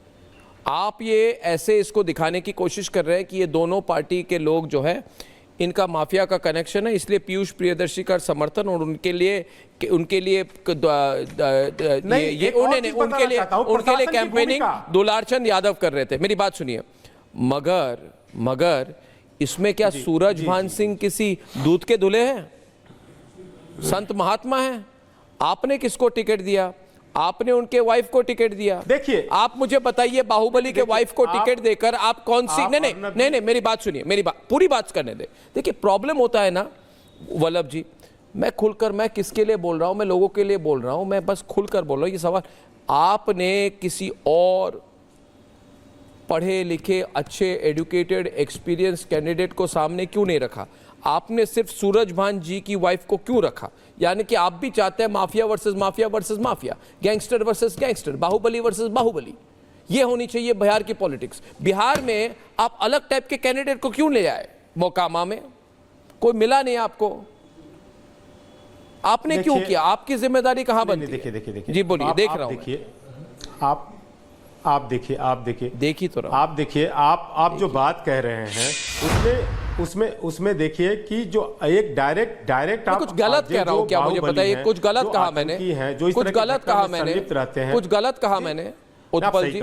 [SPEAKER 4] आप ये ऐसे इसको दिखाने की कोशिश कर रहे हैं कि ये दोनों पार्टी के लोग जो है, इनका माफिया का कनेक्शन है, इसलिए पीयूष प्रियदर्शी का समर्थन और उनके लिए उनके लिए कैंपेनिंग दुलारचंद यादव कर रहे थे। मेरी बात सुनिए। मगर इसमें क्या सूरजभान सिंह किसी दूध के धुले हैं? संत महात्मा हैं? आपने किसको टिकट दिया? आपने उनके वाइफ को टिकट दिया।
[SPEAKER 11] देखिए,
[SPEAKER 4] आप मुझे बताइए, बाहुबली के वाइफ को टिकट देकर आप कौन सी? नहीं, मेरी बात सुनिए, मेरी बात पूरी बात करने दे। देखिए, प्रॉब्लम होता है ना वल्लभ जी, मैं खुलकर, मैं किसके लिए बोल रहा हूं? मैं लोगों के लिए बोल रहा हूं, मैं बस खुलकर बोल रहा हूं। ये सवाल, आपने किसी और पढ़े लिखे अच्छे एडुकेटेड एक्सपीरियंस कैंडिडेट को सामने क्यों नहीं रखा? आपने सिर्फ सूरजभान जी की वाइफ को क्यों रखा? यानी कि आप भी चाहते हैं mafia versus mafia, gangster versus gangster, बाहुबली वर्सेस बाहुबली। ये होनी चाहिए बिहार की पॉलिटिक्स। बिहार में आप अलग टाइप के कैंडिडेट को क्यों ले आए? मोकामा में कोई मिला नहीं आपको, आपने क्यों किया? आपकी जिम्मेदारी कहां बनती है?
[SPEAKER 11] देखिए
[SPEAKER 4] जी बोलिए, देख रहा हूं।
[SPEAKER 11] आप देखिए
[SPEAKER 4] देखी तो
[SPEAKER 11] आप देखिए, आप जो बात कह रहे हैं उसमें देखिए कि जो एक डायरेक्ट आप
[SPEAKER 4] कुछ गलत कह रहा हूं क्या? मुझे बताइए, कुछ गलत कहा मैंने? कुछ गलत कहा मैंने? कुछ गलत कहा मैंने? उत्पल जी,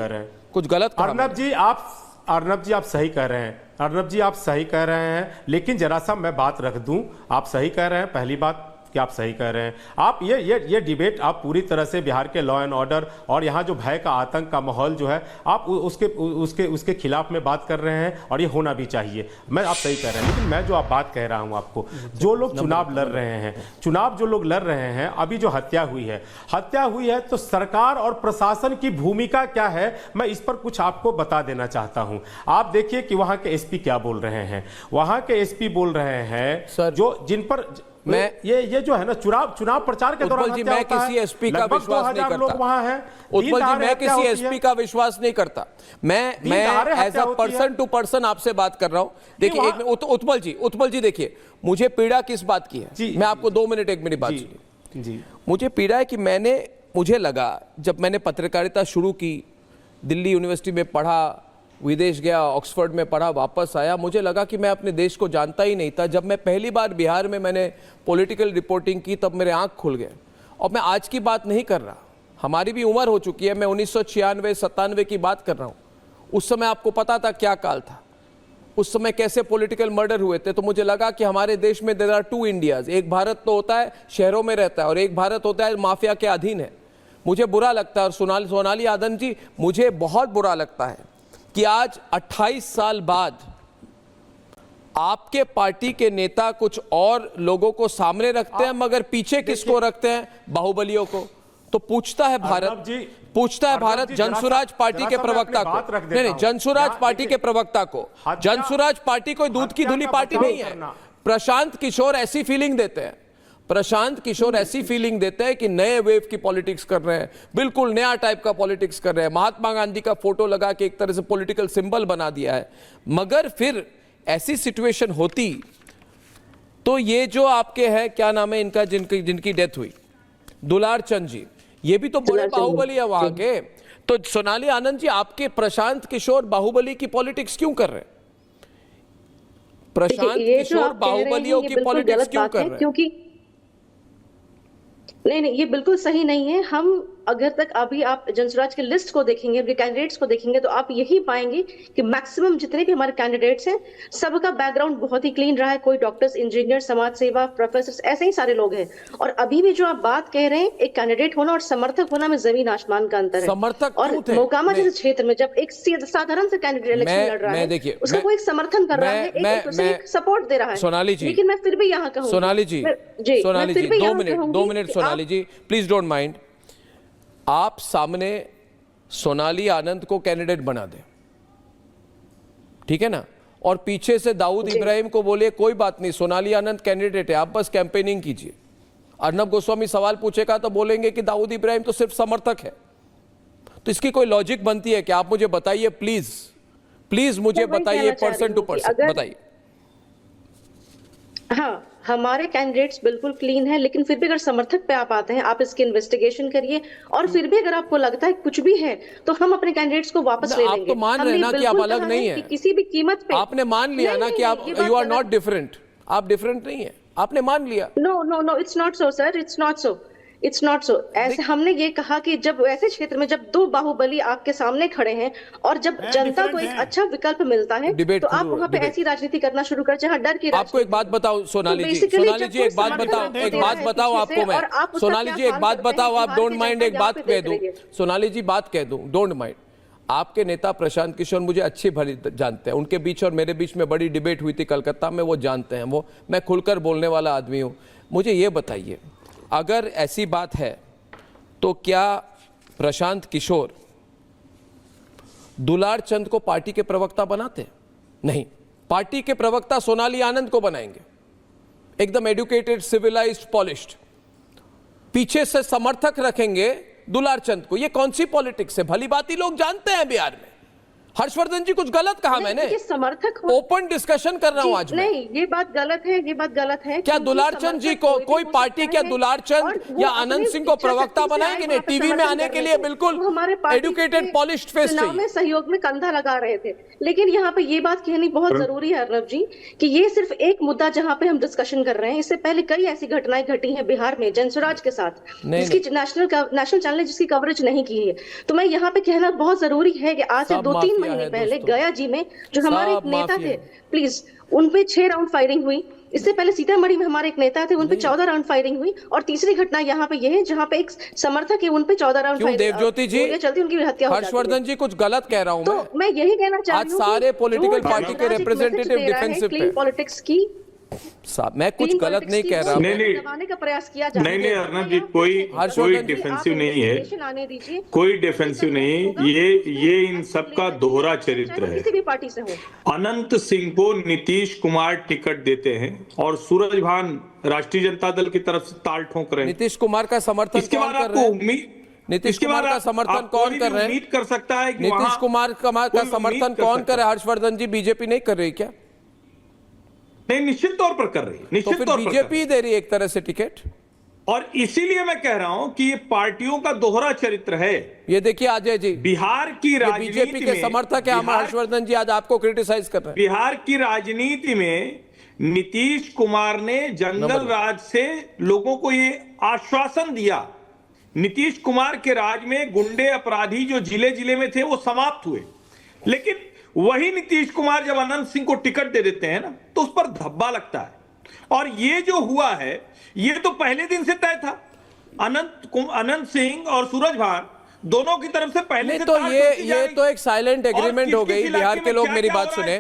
[SPEAKER 4] कुछ गलत कहा?
[SPEAKER 11] अर्नब जी आप सही कह रहे हैं। अर्नब जी आप सही कह रहे हैं, लेकिन जरा सा मैं बात रख दूं। आप सही कह रहे हैं, पहली बात कि आप सही कह रहे हैं। आप ये डिबेट आप पूरी तरह से बिहार के लॉ एंड ऑर्डर और यहाँ जो भय का आतंक का माहौल जो है, आप उसके खिलाफ में बात कर रहे हैं, और ये होना भी चाहिए। मैं आप सही कह रहे हैं, लेकिन मैं जो आप बात कह रहा हूँ आपको, जो लोग चुनाव लड़ रहे हैं, अभी जो हत्या हुई है, तो सरकार और प्रशासन की भूमिका क्या है, मैं इस पर कुछ आपको बता देना चाहता हूँ। आप देखिए कि वहाँ के एसपी क्या बोल रहे हैं। वहाँ के एसपी बोल रहे हैं जो जिन पर मैं ये जो है ना चुनाव प्रचार के दौरान,
[SPEAKER 4] मैं किसी एसपी का विश्वास नहीं करता। लोग वहां हैं। उत्पल जी, मैं किसी एसपी का विश्वास नहीं करता। मैं as a person to person आपसे बात कर रहा हूं। देखिए उत्पल जी देखिए, मुझे पीड़ा किस बात की है, मैं आपको 2 मिनट एक मेरी बात सुनिए। मुझे पीड़ा है कि मुझे लगा, जब मैंने पत्रकारिता शुरू की, दिल्ली यूनिवर्सिटी में पढ़ा, विदेश गया, ऑक्सफोर्ड में पढ़ा, वापस आया, मुझे लगा कि मैं अपने देश को जानता ही नहीं था। जब मैं पहली बार बिहार में मैंने पॉलिटिकल रिपोर्टिंग की, तब मेरे आंख खुल गए। और मैं आज की बात नहीं कर रहा, हमारी भी उम्र हो चुकी है, मैं 1996-97 की बात कर रहा हूँ। उस समय आपको पता था क्या काल था, उस समय कैसे पॉलिटिकल मर्डर हुए थे। तो मुझे लगा कि हमारे देश में देयर आर टू इंडियाज, एक भारत तो होता है शहरों में रहता है और एक भारत होता है माफिया के अधीन है। मुझे बुरा लगता है, और सोनाली आनंद जी, मुझे बहुत बुरा लगता है कि आज 28 साल बाद आपके पार्टी के नेता कुछ और लोगों को सामने रखते हैं, मगर पीछे किसको रखते हैं? बाहुबलियों को। तो पूछता है भारत, जनसुराज पार्टी के प्रवक्ता को, नहीं, जनसुराज पार्टी के प्रवक्ता को। जनसुराज पार्टी कोई दूध की धुली पार्टी नहीं है। प्रशांत किशोर ऐसी फीलिंग देते हैं, प्रशांत किशोर ऐसी फीलिंग देते हैं कि नए वेव की पॉलिटिक्स कर रहे हैं, बिल्कुल नया टाइप का पॉलिटिक्स कर रहे हैं। महात्मा गांधी का फोटो लगा के एक तरह से पॉलिटिकल सिंबल बना दिया है। मगर फिर ऐसी सिचुएशन होती तो ये जो आपके हैं, क्या नाम है इनका, जिनकी डेथ हुई, दुलार चंद जी, ये भी तो बड़े बाहुबली है वहां के। तो सोनाली आनंद जी, आपके प्रशांत किशोर बाहुबली की पॉलिटिक्स क्यों कर रहे हैं? प्रशांत किशोर बाहुबलियों की पॉलिटिक्स क्यों कर रहे हैं?
[SPEAKER 12] क्योंकि नहीं, ये बिल्कुल सही नहीं है। हम अगर तक अभी आप जनसुराज के लिस्ट को देखेंगे, उनके कैंडिडेट्स को देखेंगे, तो आप यही पाएंगे कि मैक्सिमम जितने भी हमारे कैंडिडेट्स हैं, सबका बैकग्राउंड बहुत ही क्लीन रहा है। कोई डॉक्टर्स, इंजीनियर, समाज सेवा, प्रोफेसर, ऐसे ही सारे लोग हैं। और अभी भी जो आप बात कह रहे हैं, एक कैंडिडेट होना और समर्थक होना में जमीन आसमान का अंतर है।
[SPEAKER 4] समर्थक
[SPEAKER 12] और मोकामा जैसे क्षेत्र में जब एक साधारण से कैंडिडेट इलेक्शन लड़ रहा है, उसका कोई समर्थन कर रहा है, एक सपोर्ट दे रहा है।
[SPEAKER 4] सोनाली जी,
[SPEAKER 12] लेकिन मैं फिर भी यहाँ कहूँ,
[SPEAKER 4] Sonali ji, 2 minute Sonali ji, please don't mind. आप सामने सोनाली आनंद को कैंडिडेट बना दें, ठीक है ना, और पीछे से दाऊद इब्राहिम को बोले कोई बात नहीं, सोनाली आनंद कैंडिडेट है, आप बस कैंपेनिंग कीजिए। अर्नब गोस्वामी सवाल पूछेगा तो बोलेंगे कि दाऊद इब्राहिम तो सिर्फ समर्थक है। तो इसकी कोई लॉजिक बनती है कि आप मुझे बताइए, प्लीज मुझे बताइए, पर्सन टू पर्सन बताइए।
[SPEAKER 12] हाँ, हमारे कैंडिडेट्स बिल्कुल क्लीन है, लेकिन फिर भी अगर समर्थक पे आप आते हैं, आप इसकी इन्वेस्टिगेशन करिए, और फिर भी अगर आपको लगता है कुछ भी है, तो हम अपने कैंडिडेट्स को वापस ले लेंगे।
[SPEAKER 4] आप तो मान रहे ना कि आप अलग नहीं है,
[SPEAKER 12] किसी भी कीमत पे।
[SPEAKER 4] आपने मान लिया ना कि आप, यू आर नॉट डिफरेंट, आप डिफरेंट नहीं है, आपने मान लिया।
[SPEAKER 12] No, it's not so sir, it's not so. ऐसे हमने ये कहा कि जब ऐसे क्षेत्र में जब दो बाहुबली आपके सामने खड़े हैं, और जब जनता को एक अच्छा विकल्प मिलता है, तो आप वहां पे ऐसी राजनीति करना शुरू कर, जहां डर की।
[SPEAKER 4] आपको एक बात बताओ सोनाली जी, एक बात बताओ आपको मैं, सोनाली जी एक बात बताओ, आप डोंट माइंड, एक बात कह दूं सोनाली जी, बात कह दूं, डोंट माइंड। आपके नेता प्रशांत किशोर मुझे अच्छी भली जानते हैं, उनके बीच और मेरे बीच में बड़ी डिबेट हुई थी कलकत्ता में, वो जानते हैं, वो मैं खुलकर बोलने वाला आदमी हूं। मुझे ये बताइए, अगर ऐसी बात है तो क्या प्रशांत किशोर दुलार चंद को पार्टी के प्रवक्ता बनाते? नहीं, पार्टी के प्रवक्ता सोनाली आनंद को बनाएंगे, एकदम एजुकेटेड, सिविलाइज्ड, पॉलिश्ड। पीछे से समर्थक रखेंगे दुलार चंद को। ये कौन सी पॉलिटिक्स है? भली बात ही लोग जानते हैं बिहार में। हर्षवर्धन जी, कुछ गलत कहा मैंने?
[SPEAKER 12] समर्थक
[SPEAKER 4] ओपन डिस्कशन कर रहा हूं आज मैं।
[SPEAKER 12] नहीं, ये बात गलत है।
[SPEAKER 4] क्या दुलार चंद जी को कोई पार्टी, क्या दुलार चंद या आनंद सिंह को प्रवक्ता बनाएंगे? नहीं, टीवी में आने के लिए बिल्कुल एजुकेटेड, पॉलिश्ड फेस चाहिए।
[SPEAKER 12] सहयोग में कंधा लगा रहे थे। लेकिन यहाँ पे ये बात कहनी बहुत जरूरी है अर्नब जी, कि ये सिर्फ एक मुद्दा जहाँ पे हम डिस्कशन कर रहे हैं, इससे पहले कई ऐसी घटनाएं घटी हैं बिहार में जनसुराज के साथ, जिसकी नेशनल चैनल ने जिसकी कवरेज नहीं की है। तो मैं यहाँ पे कहना बहुत जरूरी है कि आज से 2-3 महीने पहले गया जी में जो हमारे एक नेता थे, प्लीज, उन पे 6 राउंड फायरिंग हुई। इससे पहले सीतामढ़ी में हमारे एक नेता थे, उन पे 14 राउंड फायरिंग हुई। और तीसरी घटना यहाँ पे ये है जहाँ पे एक समर्थक है, उन पे 14 राउंड फायरिंग,
[SPEAKER 4] देवज्योति जी
[SPEAKER 12] चलती उनकी हत्या हो जाती है।
[SPEAKER 4] हर्षवर्धन जी, कुछ गलत कह रहा हूँ
[SPEAKER 12] तो मैं यही कहना चाह रही हूँ,
[SPEAKER 4] आज सारे पॉलिटिकल पार्टी के रिप्रेजेंटेटिव डिफेंसिव पे।
[SPEAKER 12] पॉलिटिक्स की
[SPEAKER 4] मैं कुछ गलत नहीं कह रहा,
[SPEAKER 12] दबाने का प्रयास किया जा रहा है।
[SPEAKER 13] नहीं अर्नब जी, कोई डिफेंसिव नहीं है, कोई डिफेंसिव नहीं। ये इन सबका दोहरा चरित्र है।
[SPEAKER 12] किसी भी पार्टी से हो।
[SPEAKER 13] अनंत सिंह को नीतीश कुमार टिकट देते हैं और सूरज भान राष्ट्रीय जनता दल की तरफ से ताल ठोक रहे हैं।
[SPEAKER 4] नीतीश कुमार का समर्थन कौन कर रहे हैं? नीतीश कुमार का समर्थन कौन कर रहे हैं?
[SPEAKER 13] उम्मीद कर सकता है कि
[SPEAKER 4] नीतीश कुमार का समर्थन कौन कर रहा है? हर्षवर्धन जी, बीजेपी नहीं कर रही क्या?
[SPEAKER 13] नहीं, निश्चित तौर पर कर रही है, निश्चित तौर पर
[SPEAKER 4] बीजेपी दे रही है एक तरह से टिकट।
[SPEAKER 13] और इसीलिए मैं कह रहा हूं कि ये पार्टियों का दोहरा चरित्र है।
[SPEAKER 4] ये देखिए अजय जी,
[SPEAKER 13] बिहार की राजनीति
[SPEAKER 4] बीजेपी के समर्थक है, हम हर्षवर्धन जी आज आपको क्रिटिसाइज कर रहे हैं।
[SPEAKER 13] बिहार की राजनीति में नीतीश कुमार ने जंगल राज से लोगों को ये आश्वासन दिया। नीतीश कुमार के राज में गुंडे अपराधी जो जिले जिले में थे वो समाप्त हुए। लेकिन वही नीतीश कुमार जब अनंत सिंह को टिकट दे देते हैं ना, तो उस पर धब्बा लगता है। और ये जो हुआ है, ये तो पहले दिन से तय था। अनंत सिंह और सूरज भान दोनों की तरफ से पहले से
[SPEAKER 4] तो ये तो एक साइलेंट एग्रीमेंट हो गई। बिहार के लोग मेरी बात सुने,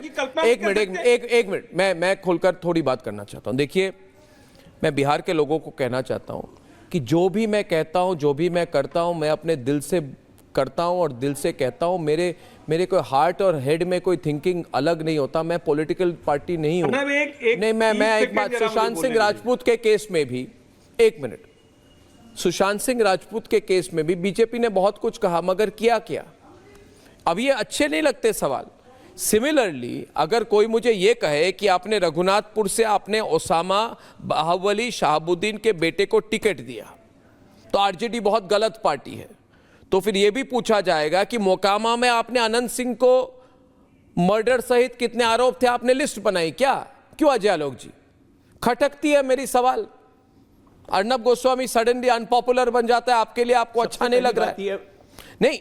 [SPEAKER 4] एक मिनट मैं खुलकर थोड़ी बात करना चाहता हूं। देखिए, मैं बिहार के लोगों को कहना चाहता हूं कि जो भी मैं कहता हूं, जो भी मैं करता हूं, मैं अपने दिल से करता हूं और दिल से कहता हूं। मेरे कोई हार्ट और हेड में कोई थिंकिंग अलग नहीं होता। मैं पॉलिटिकल पार्टी नहीं हूं। नहीं, मैं एक बात, सुशांत सिंह राजपूत के केस में भी, एक मिनट, सुशांत सिंह राजपूत के केस में भी बीजेपी ने बहुत कुछ कहा, मगर किया क्या? अब ये अच्छे नहीं लगते सवाल। सिमिलरली अगर कोई मुझे ये कहे कि आपने रघुनाथपुर से आपने ओसामा बाहुबली शहाबुद्दीन के बेटे को टिकट दिया तो आरजेडी बहुत गलत पार्टी है, तो फिर ये भी पूछा जाएगा कि मोकामा में आपने अनंत सिंह को मर्डर सहित कितने आरोप थे आपने लिस्ट बनाई क्या? क्यों अजय आलोक जी? खटकती है मेरी सवाल। अर्नब गोस्वामी सडनली अनपॉपुलर बन जाता है आपके लिए, आपको अच्छा नहीं लग रहा है? नहीं,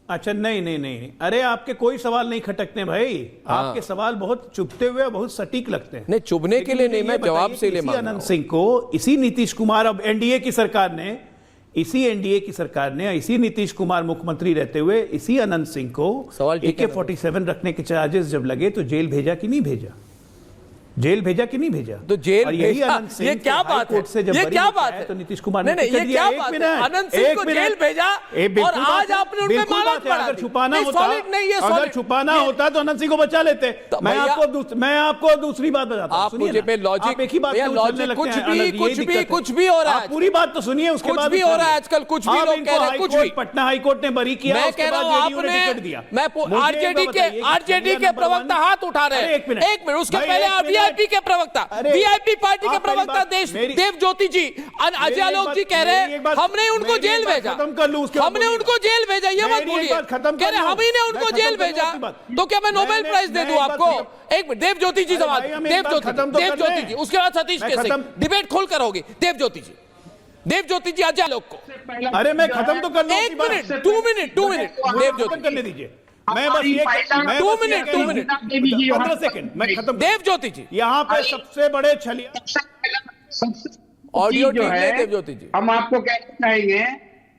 [SPEAKER 10] अच्छा, नहीं, अरे आपके कोई सवाल नहीं खटकते भाई। आपके सवाल बहुत चुभते हुए, बहुत सटीक लगते हैं।
[SPEAKER 4] नहीं, चुभने के लिए नहीं, मैं जवाब से ले
[SPEAKER 10] अनंत सिंह को इसी नीतीश कुमार, अब एनडीए की सरकार ने, इसी नीतीश कुमार मुख्यमंत्री रहते हुए इसी अनंत सिंह को AK-47 रखने के चार्जेस जब लगे तो जेल भेजा कि नहीं भेजा? जेल भेजा कि नहीं भेजा?
[SPEAKER 4] तो जेल
[SPEAKER 10] और यही अनंत सिंह
[SPEAKER 4] ये क्या बात है? ये क्या बात है?
[SPEAKER 10] तो नीतीश कुमार ने
[SPEAKER 4] नहीं, ये क्या बात है? अनंत सिंह को जेल भेजा और आज आपने उन पे माला पड़ा।
[SPEAKER 10] अगर छुपाना होता तो अनंत सिंह को बचा लेते। मैं आपको दूसरी बात बताता हूं।
[SPEAKER 4] आप मुझे पे लॉजिक,
[SPEAKER 10] एक ही बात
[SPEAKER 4] कुछ भी हो रहा है।
[SPEAKER 10] पूरी बात तो सुनिए, उसके बाद
[SPEAKER 4] कुछ भी हो रहा है आजकल, कुछ भी लोग कह रहे हैं, कुछ भी।
[SPEAKER 10] पटना हाईकोर्ट ने बरी किया,
[SPEAKER 4] मैं कह रहा हूं आपने, मैं आरजेडी के प्रवक्ता हाथ उठा रहे हैं। एक मिनट, उसके पहले आप वीआईपी के प्रवक्ता, वीआईपी पार्टी के प्रवक्ता देव ज्योति जी, अजय आलोक जी कह रहे हैं हमने उनको जेल भेजा, हमने उनको जेल भेजा। ये मत बोलिए, कह रहे हम ही ने उनको जेल भेजा। तो क्या मैं नोबेल प्राइज दे दूं आपको? एक मिनट, देव ज्योति जी सवाल, देव ज्योति जी, उसके बाद सतीश केसरी, डिबेट खोलकर होगी। देव ज्योति जी अजय आलोक को।
[SPEAKER 10] अरे मैं खत्म तो कर लूं।
[SPEAKER 4] एक मिनट, 2 मिनट, देव ज्योति
[SPEAKER 10] करने दीजिए। मैं बस ये
[SPEAKER 4] 2 मिनट
[SPEAKER 10] 15 सेकंड मैं खत्म।
[SPEAKER 4] देव ज्योति जी,
[SPEAKER 10] यहाँ पे सबसे बड़े छलिया
[SPEAKER 4] ऑडियो ठीक है। देव ज्योति जी,
[SPEAKER 14] हम आपको कहना चाहेंगे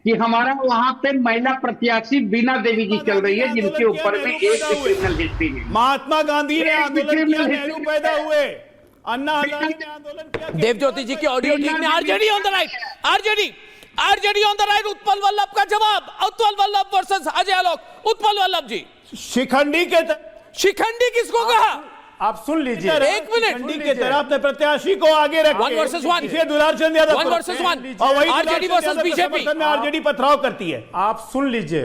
[SPEAKER 14] कि हमारा वहाँ पे महिला प्रत्याशी बीना देवी जी चल रही है, जिनके ऊपर में एक क्रिमिनल हिस्ट्री है।
[SPEAKER 10] महात्मा गांधी ने आंदोलन किया, नेहरू पैदा हुए, अन्ना हजारे ने आंदोलन किया।
[SPEAKER 4] देव ज्योति जी की ऑडियो ठीक नहीं। RJD on the right, RJD on the right. Utpal Vallabh का जवाब, उत्पल वल्लभ वर्सेस अजय आलोक। उत्पल वल्लभ जी,
[SPEAKER 10] शिखंडी
[SPEAKER 4] किसको कहा?
[SPEAKER 11] आप सुन लीजिए,
[SPEAKER 4] एक मिनट।
[SPEAKER 10] शिखंडी के तरह अपने प्रत्याशी को आगे रखें।
[SPEAKER 4] 1 वर्सेस 1,
[SPEAKER 10] इसे दुलारचंद यादव
[SPEAKER 4] 1 वर्सेस 1,
[SPEAKER 10] और वही
[SPEAKER 4] आरजेडी वर्सेस बीजेपी
[SPEAKER 10] में आरजेडी पथराव करती है।
[SPEAKER 11] आप सुन लीजिए,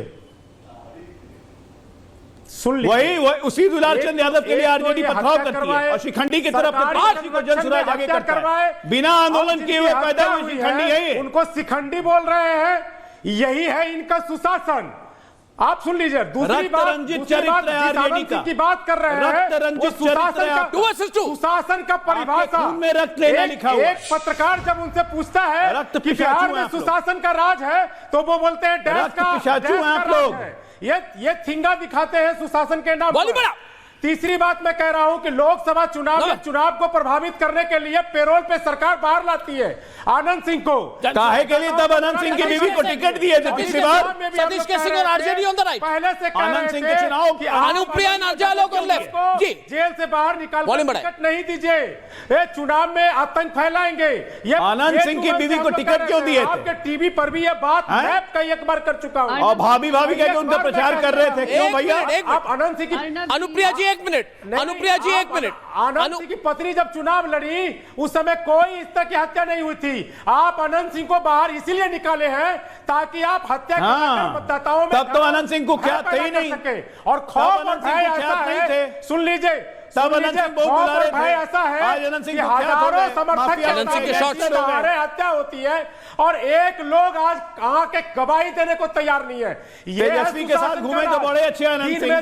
[SPEAKER 10] वही उसी दुलारचंद यादव के लिए आरजेडी पथराव करती है और शिखंडी की तरफ प्रत्याशी को जनसुराज आगे करता है। बिना आंदोलन किए हुए पैदा हुए शिखंडी है,
[SPEAKER 11] उनको शिखंडी बोल रहे हैं। यही है इनका सुशासन। आप सुन लीजिए, दूसरी बात, आरजेडी की बात कर रहे हैं, सुशासन का परिभाषा
[SPEAKER 10] में रक्त लेना लिखा हुआ।
[SPEAKER 11] एक पत्रकार जब उनसे पूछता है कि बिहार में सुशासन का राज है, तो वो बोलते हैं डैश का
[SPEAKER 10] आप लोग।
[SPEAKER 11] ये थिंगा दिखाते हैं सुशासन के नाम पर। तीसरी बात मैं कह रहा हूं कि लोकसभा चुनाव को प्रभावित करने के लिए पेरोल पे सरकार बाहर लाती है आनंद सिंह को।
[SPEAKER 10] काहे के लिए तब आनंद सिंह की बीवी को टिकट दिए थे पिछली बार?
[SPEAKER 4] सतीश केसरी और आरजेडी ऑन द राइट।
[SPEAKER 11] पहले से
[SPEAKER 10] आनंद सिंह के चुनाव की
[SPEAKER 4] अनुप्रिया अजय आलोक को
[SPEAKER 11] जेल से बाहर निकाल टिकट नहीं दीजिए, चुनाव में आतंक फैलाएंगे।
[SPEAKER 10] आनंद सिंह की बीवी को टिकट क्यों दिए?
[SPEAKER 11] आपके टीवी पर भी ये बात मैं कई एक बार कर चुका हूँ।
[SPEAKER 10] और भाभी कहकर उनका प्रचार कर रहे थे, क्यों भैया?
[SPEAKER 11] आप आनंद सिंह की,
[SPEAKER 4] अनुप्रिया जी एक मिनट, अनुप्रिया जी एक मिनट।
[SPEAKER 11] आनंद सिंह की पत्नी जब चुनाव लड़ी उस समय कोई इस तरह की हत्या नहीं हुई थी। आप आनंद सिंह को बाहर इसीलिए निकाले हैं ताकि आप हत्या के मतदाताओं में,
[SPEAKER 10] तब तो आनंद सिंह को ख्यात थे ही नहीं
[SPEAKER 11] और खौफ और भय ऐसा है। सुन लीजिए,
[SPEAKER 10] सब अनंत सिंह बुला रहे थे।
[SPEAKER 11] ऐसा है
[SPEAKER 10] आज अनंत सिंह
[SPEAKER 11] कि हजारों समर्थक
[SPEAKER 4] अनंत सिंह के शॉट्स
[SPEAKER 11] हत्या होती है और एक लोग आज कहां के गवाही देने को तैयार नहीं है।
[SPEAKER 10] तेजस्वी के साथ घूमे तो बड़े अच्छे अनंत सिंह।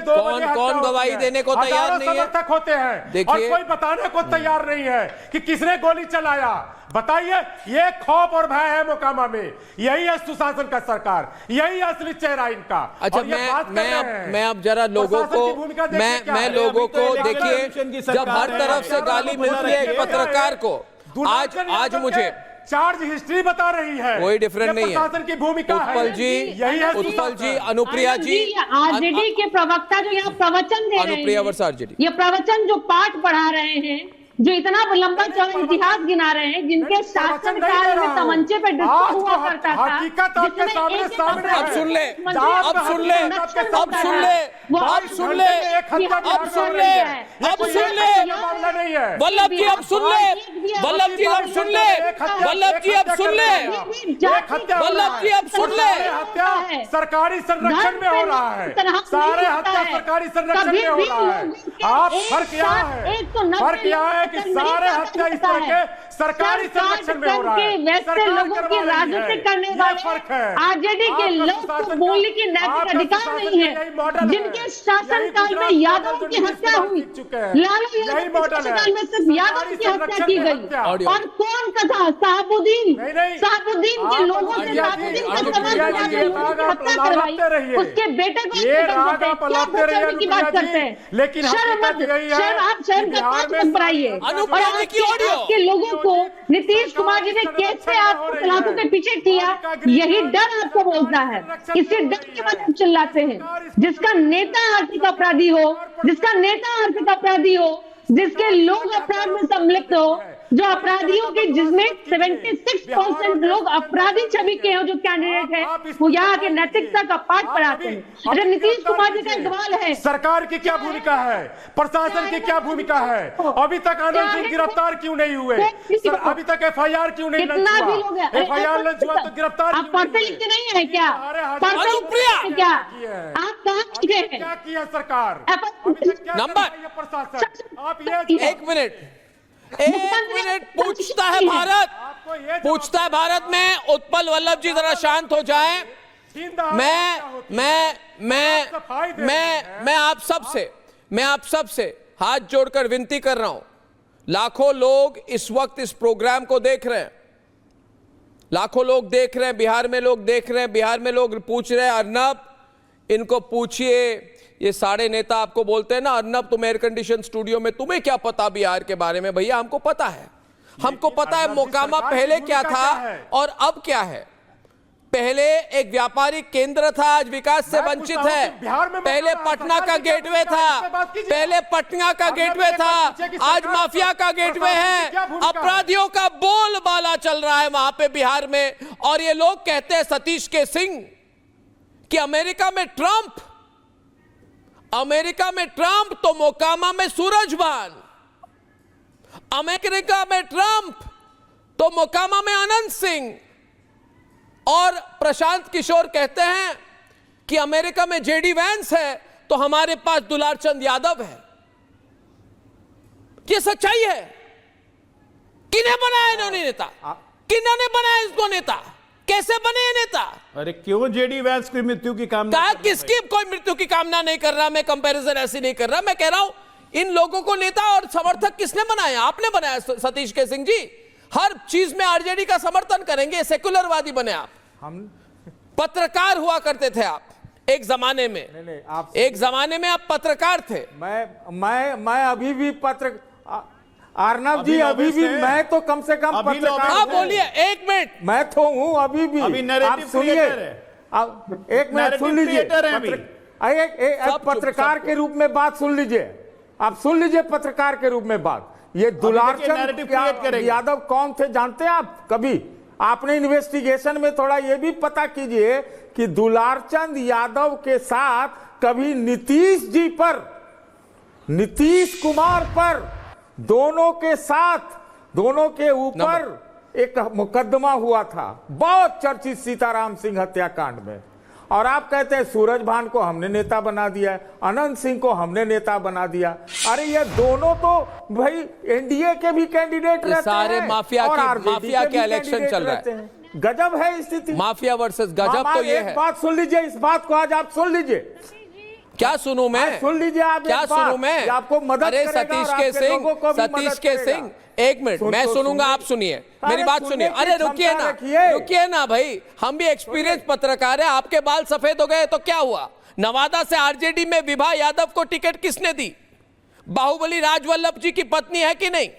[SPEAKER 4] कौन गवाही देने को तैयार नहीं है?
[SPEAKER 11] समर्थक होते हैं और कोई बताने को तैयार नहीं है कि किसने गोली चलाया। बताइए, ये खौफ और भय है मोकामा में, यही है सुशासन का सरकार, यही असली चेहरा इनका।
[SPEAKER 4] अच्छा, मैं अब जरा लोगों को मैं लोगों को देखिए, जब हर तरफ से गाली मिलती है एक पत्रकार को, आज मुझे
[SPEAKER 11] चार्ज हिस्ट्री बता रही है,
[SPEAKER 4] कोई डिफरेंट नहीं है।
[SPEAKER 11] प्रशासन की भूमिका
[SPEAKER 4] उत्पल जी,
[SPEAKER 11] यही है,
[SPEAKER 4] उत्पल जी, अनुप्रिया जी,
[SPEAKER 15] आरजेडी के प्रवक्ता जो यहाँ प्रवचन दे रहे हैं,
[SPEAKER 4] अनुप्रिया वर्ष आरजेडी,
[SPEAKER 15] ये प्रवचन जो पाठ पढ़ा रहे हैं, जो इतना लंबा चौड़ा इतिहास गिना रहे हैं, जिनके शासन काल में तमंचे पे डिस्को हुआ करता था,
[SPEAKER 4] अब सुन ले, अब सुन ले, अब सुन ले, अब सुन ले, अब सुन ले, अब सुन ले, वल्लभ जी अब सुन ले, वल्लभ जी अब सुन ले, वल्लभ जी अब सुन ले, वल्लभ जी अब सुन ले।
[SPEAKER 11] हत्या सरकारी संरक्षण में हो रहा है, सारे हत्या सरकारी संरक्षण में हो रहा है। आप फर्क क्या है, फर्क क्या है कि सारे हत्या इस तरह के सरकारी संरक्षण में हो रहा है,
[SPEAKER 15] वैसे लोगों की राजनीति करने वाले आरजेडी के लोग को बोलने की नैतिक अधिकार नहीं है, जिनके शासन काल में यादव की हत्या हुई, लालू यादव के शासन काल में सिर्फ यादव की हत्या की गई, और कौन कथा साहबुद्दीन के लोगों से साहबुद्दीन का हत्या करवाई, उसके बेटे को की बात करते हैं,
[SPEAKER 11] लेकिन
[SPEAKER 15] आप शर्म का पांच मत बनाइए। और आपके लोगों को नीतीश कुमार जी ने कैसे आपको सलाखों के पीछे किया, यही डर आपको बोलता है, इसी डर के बाद आप चिल्लाते हैं। जिसका नेता आर्थिक अपराधी हो, जिसका नेता आर्थिक अपराधी हो, जिसके लोग अपराध में सम्मिलित हो, जो अपराधियों के, जिसमें 76% लोग अपराधी छवि के हो, जो कैंडिडेट है, वो यहाँ के नैतिकता का पाठ पढ़ाते हैं। अरे नीतीश कुमार जी का सवाल है,
[SPEAKER 11] सरकार की क्या भूमिका है, प्रशासन की क्या भूमिका है, अभी तक आनंद सिंह गिरफ्तार क्यों नहीं हुए, अभी तक FIR क्यों नहीं लॉन्च हुआ, FIR लॉन्च हुआ तो गिरफ्तार,
[SPEAKER 15] आप पढ़ते लिखते नहीं है क्या, क्या आप कहाँ लिखे हैं,
[SPEAKER 11] क्या किया सरकार,
[SPEAKER 4] नंबर
[SPEAKER 11] प्रशासन, आप ये
[SPEAKER 4] एक मिनट पूछता है भारत, पूछता है भारत में, उत्पल वल्लभ जी जरा शांत हो जाएं। मैं आप सबसे हाथ जोड़कर विनती कर रहा हूं, लाखों लोग इस वक्त इस प्रोग्राम को देख रहे हैं, लाखों लोग देख रहे हैं, बिहार में लोग देख रहे हैं, बिहार में लोग पूछ रहे हैं, अर्नब इनको पूछिए, ये सारे नेता आपको बोलते हैं ना, अर्नब तुम एयर कंडीशन स्टूडियो में, तुम्हें क्या पता बिहार के बारे में। भैया हमको पता है, हमको पता है मोकामा पहले क्या था और अब क्या है। पहले एक व्यापारिक केंद्र था, आज विकास से वंचित है। पहले पटना का गेटवे था, पहले पटना का गेटवे था, आज माफिया का गेटवे है। अपराधियों का बोलबाला चल रहा है वहां पे बिहार में, और ये लोग कहते हैं सतीश के सिंह कि अमेरिका में ट्रंप तो मोकामा में सूरजभान, अमेरिका में ट्रंप तो मोकामा में अनंत सिंह, और प्रशांत किशोर कहते हैं कि अमेरिका में जेडी वैंस है तो हमारे पास दुलारचंद यादव है। ये सच्चाई है। किन्हें बनाया इन्होंने नेता, किन्होंने बनाया इसको नेता, कैसे बने ये नेता?
[SPEAKER 10] अरे क्यों जेडी वैंस की मृत्यु की कामना,
[SPEAKER 4] किसकी कोई मृत्यु की कामना नहीं कर रहा, मैं कंपैरिजन ऐसी नहीं कर रहा, मैं कह रहा हूं इन लोगों को नेता और समर्थक किसने बनाया? आपने बनाया सतीश के सिंह जी। हर चीज में आरजेडी का समर्थन करेंगे, सेकुलरवादी बने आप। हम पत्रकार हुआ करते थे आप एक जमाने में, एक जमाने में आप पत्रकार थे।
[SPEAKER 16] मैं अभी भी अर्नब जी अभी भी, मैं तो कम से कम पत्रकार।
[SPEAKER 4] हाँ बोलिए, एक मिनट।
[SPEAKER 16] मैं तो हूँ अभी भी, आप सुनिए, एक मिनट सुन लीजिए, एक पत्रकार के रूप में बात सुन लीजिए, आप सुन लीजिए पत्रकार के रूप में बात। ये दुलारचंद यादव कौन थे जानते हैं आप? कभी आपने इन्वेस्टिगेशन में थोड़ा ये भी पता कीजिए कि दुलारचंद यादव के साथ कभी नीतीश जी पर, नीतीश कुमार पर, दोनों के साथ, दोनों के ऊपर एक मुकदमा हुआ था, बहुत चर्चित सीताराम सिंह हत्याकांड में। और आप कहते हैं सूरजभान को हमने नेता बना दिया, अनंत सिंह को हमने नेता बना दिया। अरे ये दोनों तो भाई एनडीए के भी कैंडिडेट रहते
[SPEAKER 4] सारे
[SPEAKER 16] हैं,
[SPEAKER 4] माफिया के इलेक्शन चल रहा है।
[SPEAKER 16] गजब है स्थिति,
[SPEAKER 4] माफिया वर्सेस गजब। तो ये है,
[SPEAKER 16] बात सुन लीजिए, इस बात को आज आप सुन लीजिए।
[SPEAKER 4] क्या सुनूं मैं?
[SPEAKER 16] सुन लीजिए आप,
[SPEAKER 4] क्या सुनूं मैं?
[SPEAKER 16] आपको मदद
[SPEAKER 4] अरे सतीश के सिंह एक मिनट, मैं सुनूंगा, आप सुनिए, मेरी बात सुनिए। अरे रुकिए ना भाई, हम भी एक्सपीरियंस पत्रकार है। आपके बाल सफेद हो गए तो क्या हुआ? नवादा से आरजेडी में विभा यादव को टिकट किसने दी? बाहुबली राजवल्लभ जी की पत्नी है कि नहीं?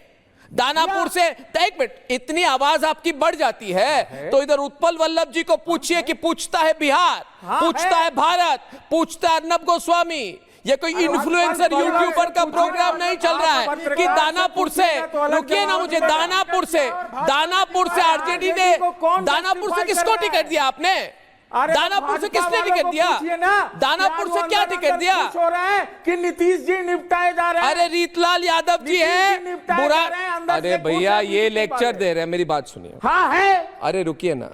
[SPEAKER 4] दानापुर से, एक मिनट, इतनी आवाज आपकी बढ़ जाती है तो इधर उत्पल वल्लभ जी को पूछिए कि पूछता है बिहार, पूछता है भारत, पूछता है अर्नब गोस्वामी। ये कोई इन्फ्लुएंसर यूट्यूबर का प्रोग्राम नहीं चल रहा है कि दानापुर से, रुकिए ना, मुझे दानापुर से आरजेडी ने, दानापुर से किसको टिकट दिया आपने? दानापुर से किसने टिकट दिया? दानापुर से क्या टिकट दिया?
[SPEAKER 16] हो रहा है कि नीतीश जी निपटाए जा रहे हैं।
[SPEAKER 4] अरे रीतलाल यादव जी है बुरा। अरे भैया ये लेक्चर दे रहे हैं, मेरी बात सुनिए।
[SPEAKER 16] हाँ है।
[SPEAKER 4] अरे रुकिए ना,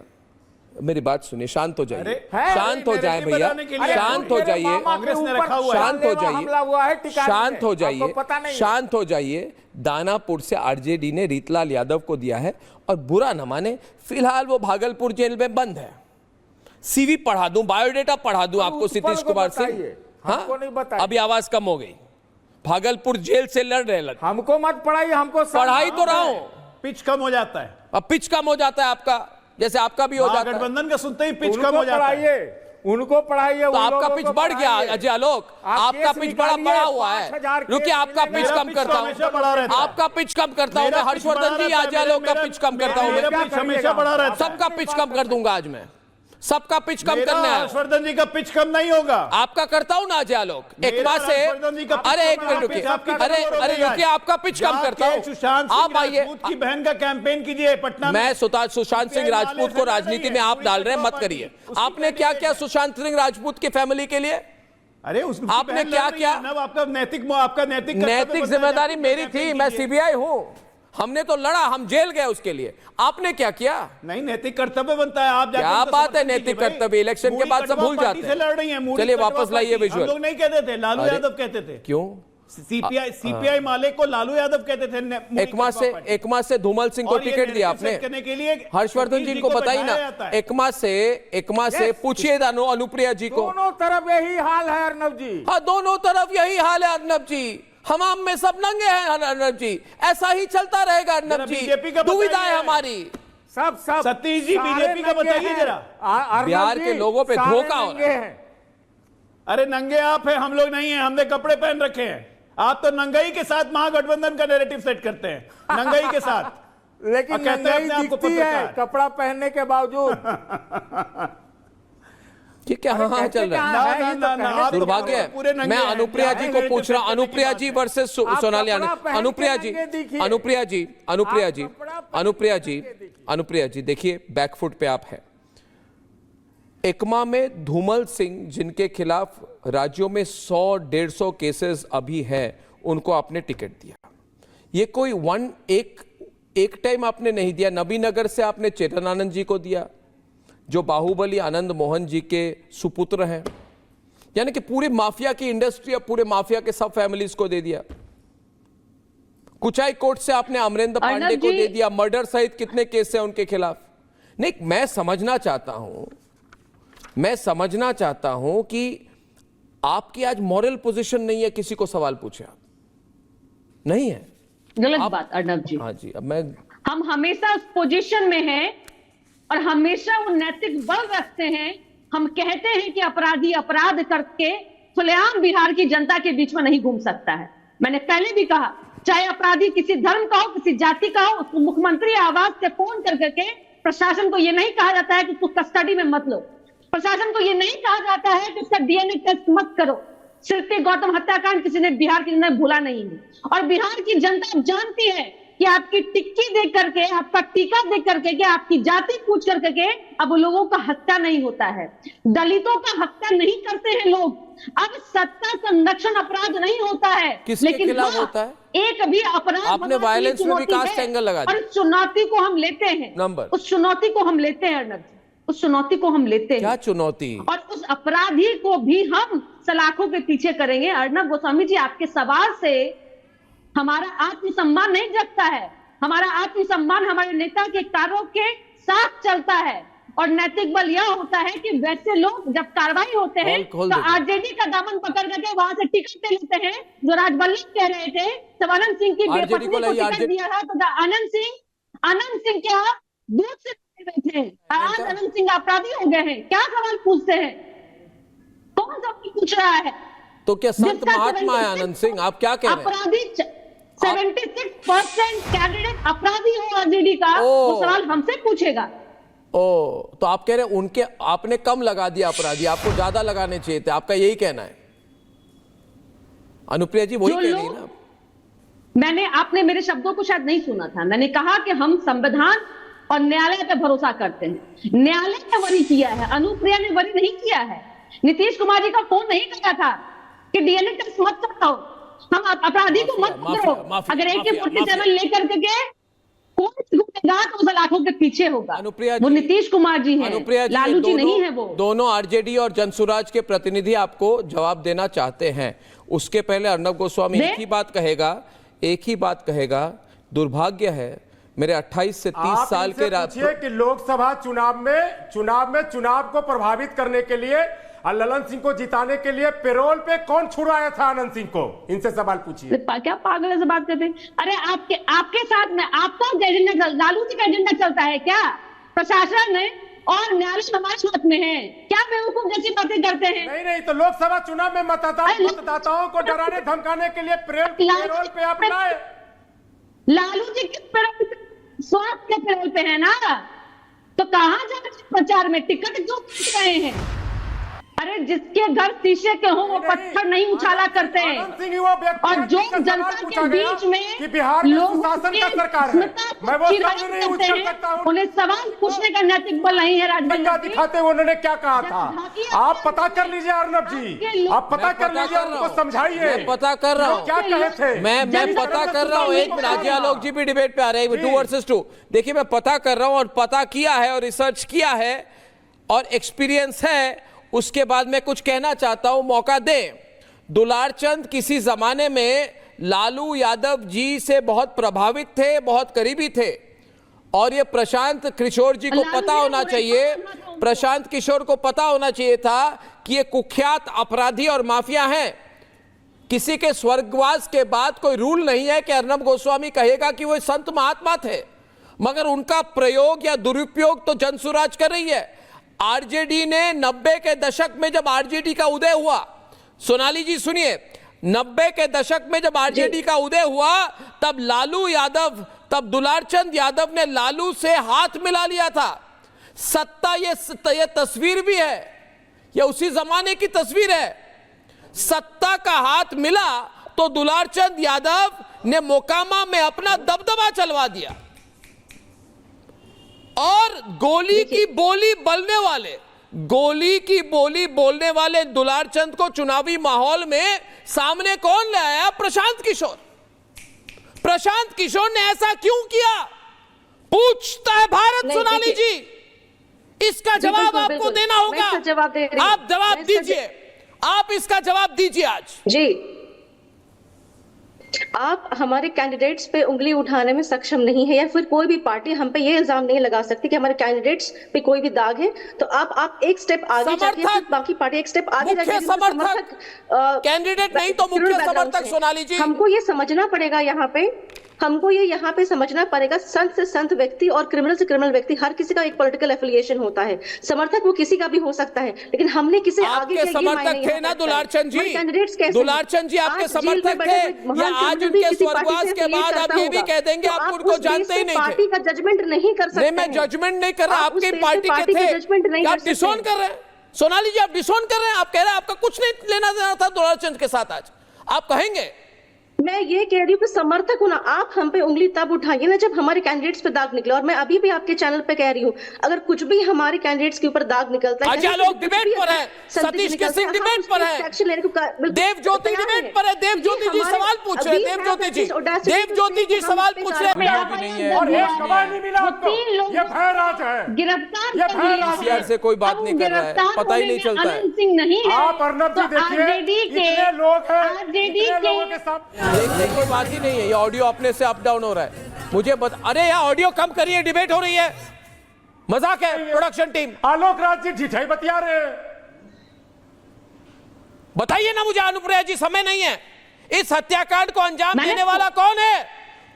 [SPEAKER 4] मेरी बात सुनिए, शांत हो जाइए, शांत हो जाए भैया, शांत हो जाइए, शांत हो जाइए, शांत हो जाइए, शांत हो जाइए। दानापुर से आरजेडी ने रीतलाल यादव को दिया है और बुरा न माने, फिलहाल वो भागलपुर जेल में बंद है। सीवी पढ़ा दूं, बायोडेटा पढ़ा दूं आपको नीतीश कुमार से? हाँ, अभी आवाज कम हो गई। भागलपुर जेल से लड़ रहे,
[SPEAKER 16] हमको मत पढ़ाइए, हमको
[SPEAKER 4] पढ़ाई तो रहा हूं।
[SPEAKER 10] पिच कम हो जाता है,
[SPEAKER 4] अब पिच कम हो जाता है आपका, जैसे आपका भी हो जाता है।
[SPEAKER 10] गठबंधन का सुनते ही पिच कम हो जाता है।
[SPEAKER 16] उनको पढ़ाइए,
[SPEAKER 4] तो आपका पिच बढ़ गया अजय आलोक, आपका पिच बढ़ा हुआ है। रुकिए, आपका पिच कम करता हूँ, आपका पिच कम करता हूँ मैं। हर्षवर्धन जी, अजय आलोक का पिच कम करता हूँ मैं, सबका पिच कम कर दूंगा आज मैं, सबका पिच कम करना है।
[SPEAKER 10] हर्षवर्धन जी का पिच कम नहीं होगा,
[SPEAKER 4] आपका करता हूं ना अजय आलोक, एकमा से। अरे एक मिनट रुकिए, अरे रुकिए, आपका पिच कम करता हूं। आप आइए,
[SPEAKER 10] की बहन का कैंपेन कीजिए पटना में।
[SPEAKER 4] मैं सुशांत सिंह राजपूत को राजनीति में आप डाल रहे हैं, मत करिए। आपने क्या किया सुशांत सिंह राजपूत की फैमिली के लिए?
[SPEAKER 10] अरे
[SPEAKER 4] आपने क्या किया?
[SPEAKER 10] आपका
[SPEAKER 4] नैतिक जिम्मेदारी मेरी थी, मैं सीबीआई हूं। हमने तो लड़ा, हम जेल गए उसके लिए। आपने क्या किया?
[SPEAKER 10] नहीं, नैतिक कर्तव्य बनता है। आप
[SPEAKER 4] क्या बात है नैतिक कर्तव्य? इलेक्शन के बाद सब भूल जाते हैं। चलिए वापस लाइए विजुअल।
[SPEAKER 10] लोग नहीं कहते थे, लालू यादव कहते थे।
[SPEAKER 4] क्यों?
[SPEAKER 10] सीपीआई माले को लालू यादव कहते थे।
[SPEAKER 4] एकमा से धूमल सिंह को टिकट दिया आपने
[SPEAKER 10] के लिए।
[SPEAKER 4] हर्षवर्धन जी को बताइए ना, एकमा से पूछिए अनुप्रिया जी को।
[SPEAKER 16] दोनों तरफ यही हाल है अर्नब जी।
[SPEAKER 4] हाँ, दोनों तरफ यही हाल है अर्नब जी। हमाम में सब नंगे हैं अर्नब जी, ऐसा ही चलता रहेगा अर्नब जी। दुविधा है हमारी।
[SPEAKER 16] सब
[SPEAKER 10] सतीश जी, बीजेपी का बताइए जरा।
[SPEAKER 4] बिहार के लोगों पे धोखा हो रहा है।
[SPEAKER 10] अरे नंगे आप हैं, हम लोग नहीं हैं, हमने कपड़े पहन रखे हैं। आप तो नंगाई के साथ महागठबंधन का नैरेटिव सेट करते हैं, नंगाई के साथ।
[SPEAKER 16] लेकिन नंगाई दिखती है कपड़ा पहनने के बावजूद।
[SPEAKER 4] ठीक है, हाँ चल रहा है। दुर्भाग्य है। मैं अनुप्रिया जी को पूछ रहा, अनुप्रिया जी वर्सेस सोनाली। अनुप्रिया जी देखिए, बैकफुट पे आप हैं। एकमा में धूमल सिंह, जिनके खिलाफ राज्यों में 100-150 केसेस अभी हैं, उनको आपने टिकट दिया। ये कोई एक टाइम आपने नहीं दिया। नबीनगर से आपने चेतन आनंद जी को दिया, जो बाहुबली आनंद मोहन जी के सुपुत्र हैं। यानी कि पूरे माफिया की इंडस्ट्री, पूरे माफिया के सब फैमिलीज को दे दिया। कुचाई कोर्ट से आपने अमरेंद्र पांडे को दे दिया। मर्डर सहित कितने केस हैं उनके खिलाफ? नहीं, मैं समझना चाहता हूं कि आपकी आज मॉरल पोजीशन नहीं है किसी को सवाल पूछे आप, नहीं है।
[SPEAKER 9] गलत बात अर्नब जी।
[SPEAKER 4] हाँ जी,
[SPEAKER 9] हम हमेशा उस पोजीशन में हैं और हमेशा वो नैतिक बल रखते हैं। हम कहते हैं कि अपराधी अपराध करके खुलेआम बिहार की जनता के बीच में नहीं घूम सकता है। मैंने पहले भी कहा, चाहे अपराधी किसी धर्म का हो, किसी जाति का हो, उसको मुख्यमंत्री आवास से फोन करके प्रशासन को यह नहीं कहा जाता है कि तुम कस्टडी में मत लो। प्रशासन को यह नहीं कहा जाता है कि उसका डीएनए टेस्ट मत करो। शिल्पी गौतम हत्याकांड किसी ने बिहार की जनता भूला नहीं है, और बिहार की जनता जानती है कि आपकी टिक्की देख करके, आपका टीका देख करके, कि आपकी जाति पूछ करके अब लोगों का हत्या नहीं होता है, दलितों का हत्या नहीं करते हैं लोग। अब सत्ता संरक्षण अपराध नहीं होता है,
[SPEAKER 4] लेकिन खिलाफ होता है?
[SPEAKER 9] एक भी अपराध
[SPEAKER 4] आपने वायलेंस में भी कास्ट एंगल लगा दिया।
[SPEAKER 9] और चुनौती को हम लेते हैं, उस चुनौती को हम लेते हैं अर्नब, उस चुनौती को हम लेते हैं।
[SPEAKER 4] क्या चुनौती?
[SPEAKER 9] और उस अपराधी को भी हम सलाखों के पीछे करेंगे। अर्नब गोस्वामी जी, आपके सवाल से हमारा आत्मसम्मान नहीं जगता है। हमारा आत्मसम्मान हमारे नेता के कार्यों के साथ चलता है।
[SPEAKER 15] और नैतिक बल यह होता है कि वैसे लोग जब कार्रवाई होते हैं तो आरजेडी का दामन पकड़ करके वहां से टिकट ले लेते हैं। जो राजवल्लभ कह रहे थे जब अनंत सिंह की पत्नी को टिकट दिया था तो अनंत सिंह क्या दूध से थे, आज अनंत सिंह अपराधी हो गए हैं। क्या सवाल पूछते हैं? कौन सवाल पूछ रहा है?
[SPEAKER 4] तो क्या संत महात्मा है अनंत सिंह? आप क्या कह रहे हैं?
[SPEAKER 15] अपराधी 76% कैंडिडेट अपराधी हो आरजेडी का, वो सवाल हमसे पूछेगा।
[SPEAKER 4] तो आप कह रहे हैं उनके आपने कम लगा दिया अपराधी, आपको ज्यादा लगाने चाहिए थे, आपका यही कहना है? अनुप्रिया जी वही कह रही है ना?
[SPEAKER 15] आपने मेरे शब्दों को शायद नहीं सुना था। मैंने कहा कि हम संविधान और न्यायालय पे भरोसा करते हैं। न्यायालय ने वरी किया है, अनुप्रिया ने वरी नहीं किया है। नीतीश कुमार जी का फोन नहीं लगा था कि डीएनए टेस्ट मत कराओ, हम अपराधी को मत पकड़ो। अगर AK-47 लेकर के कौन घूमेगा तो सलाखों के पीछे होगा। वो नीतीश कुमार जी हैं, लालू जी नहीं है। वो
[SPEAKER 4] दोनों आरजेडी और जनसुराज के प्रतिनिधि आपको जवाब देना चाहते हैं। उसके पहले अर्नब गोस्वामी एक ही बात कहेगा, दुर्भाग्य है मेरे 28 से 30 साल के
[SPEAKER 11] पूछिए कि लोकसभा चुनाव को प्रभावित करने के लिए और ललन सिंह को जिताने के लिए पेरोल पे कौन छुड़ाया था आनंद सिंह को? इनसे सवाल पूछिए।
[SPEAKER 15] क्या पागल से बात करते हैं? अरे आपके साथ में आपका एजेंडा, लालू जी का एजेंडा चलता है क्या? प्रशासन है और न्यायालय हमारे साथ में है, क्या बेवकूफ जैसी बातें करते हैं?
[SPEAKER 11] नहीं तो लोकसभा चुनाव में मतदाताओं को डराने धमकाने के लिए पेरोल पे आप लाए।
[SPEAKER 15] लालू जी किस पेरोल पे? स्वास्थ्य के पेरोल पे है ना, तो कहां जाए प्रचार में? टिकट क्यों पूछ रहे हैं? अरे जिसके घर शीशे के हों वो पत्थर नहीं उछाला करते हैं। और जो जनता के बीच में लोग उन्हें सवाल पूछने का नैतिक बल नहीं है। राजवल्लभ
[SPEAKER 11] दिखाते उन्होंने क्या कहा था, आप पता कर लीजिए अर्नब जी, आप पता कर लीजिए, उनको समझाइए।
[SPEAKER 4] मैं पता कर रहा हूँ
[SPEAKER 11] क्या कहे थे।
[SPEAKER 4] मैं पता कर रहा हूँ। एक राजे आलोक जी भी डिबेट पे आ रहे हैं 2 वर्सेस 2। देखिए मैं पता कर रहा हूँ और पता किया है और रिसर्च किया है और एक्सपीरियंस है। उसके बाद मैं कुछ कहना चाहता हूं, मौका दें। दुलारचंद किसी जमाने में लालू यादव जी से बहुत प्रभावित थे, बहुत करीबी थे और ये प्रशांत किशोर जी को पता होना चाहिए, प्रशांत किशोर को पता होना चाहिए था कि ये कुख्यात अपराधी और माफिया हैं। किसी के स्वर्गवास के बाद कोई रूल नहीं है कि अर्नब गोस्वामी कहेगा कि वो संत महात्मा थे, मगर उनका प्रयोग या दुरुपयोग तो जनसुराज कर रही है। आरजेडी ने 90 के दशक में जब आरजेडी का उदय हुआ, सोनाली जी सुनिए, 90 के दशक में जब आरजेडी का उदय हुआ तब लालू यादव, तब दुलारचंद यादव ने लालू से हाथ मिला लिया था। सत्ता ये तस्वीर भी है, ये उसी जमाने की तस्वीर है। सत्ता का हाथ मिला तो दुलारचंद यादव ने मोकामा में अपना दबदबा चलवा दिया और गोली की बोली बोलने वाले दुलारचंद को चुनावी माहौल में सामने कौन ले आया? प्रशांत किशोर। प्रशांत किशोर ने ऐसा क्यों किया? पूछता है भारत। सोनाली जी इसका जवाब आपको देना होगा। आप जवाब दीजिए, आप इसका जवाब दीजिए आज
[SPEAKER 12] जी। आप हमारे कैंडिडेट्स पे उंगली उठाने में सक्षम नहीं है या फिर कोई भी पार्टी हम पे ये इल्जाम नहीं लगा सकती कि हमारे कैंडिडेट्स पे कोई भी दाग है। तो आप एक स्टेप आगे जाके बाकी पार्टी एक स्टेप आगे जाके
[SPEAKER 4] समर्थक कैंडिडेट नहीं तो मुख्य समर्थक। सोनाली जी
[SPEAKER 12] हमको ये समझना पड़ेगा, हमको ये यहाँ पे समझना पड़ेगा, संत से संत व्यक्ति और क्रिमिनल से क्रिमिनल व्यक्ति, हर किसी का एक पॉलिटिकल एफिलिएशन होता है। समर्थक वो किसी का भी हो सकता है, लेकिन हमने किसे आगे
[SPEAKER 4] समर्थक थे ना दुलारचंद जी? दुलारचंद जी आपके समर्थक थे या आज उनके स्वर्गवास के बाद आप ये भी कह देंगे आप उनको जानते ही नहीं थे?
[SPEAKER 12] पार्टी का जजमेंट नहीं कर सकते।
[SPEAKER 4] मैं जजमेंट नहीं कर रहा, आपकी पार्टी के थे, आप डिसोन कर रहे हैं। सोनाली जी आप डिसोन कर रहे हैं, आप कह रहे हैं आपका कुछ नहीं लेना देना था दुलारचंद के साथ। आज आप कहेंगे
[SPEAKER 12] मैं ये कह रही हूँ कि समर्थक हूं ना, आप हम पे उंगली तब उठाइए ना जब हमारे कैंडिडेट्स पे दाग निकले। और मैं अभी भी आपके चैनल पे कह रही हूँ, अगर कुछ भी हमारे कैंडिडेट्स के ऊपर दाग निकलता है,
[SPEAKER 4] लोग डिबेट पर है, सतीश के सिंह डिबेट पर है, देवज्योति डिबेट पर है, देवज्योति जी सवाल पूछ रहे, देवज्योति जी सवाल पूछ रहे
[SPEAKER 15] गिरफ्तार
[SPEAKER 4] से कोई बात नहीं कर रहा है, पता ही नहीं चलता है।
[SPEAKER 15] सिंह नहीं है,
[SPEAKER 11] आप अर्नब जी देखिए लोग हैं, लोगों के साथ
[SPEAKER 4] कोई बात ही नहीं है। ये ऑडियो अपने से अप डाउन हो रहा है। मुझे अरे यार ऑडियो कम करिए, डिबेट हो रही है। मजाक है। प्रोडक्शन टीम,
[SPEAKER 11] आलोक राज जी झिठाई बतिया रहे हैं।
[SPEAKER 4] बताइए ना मुझे अनुप्रिया जी, समय नहीं है। इस हत्याकांड को अंजाम देने वाला कौन है,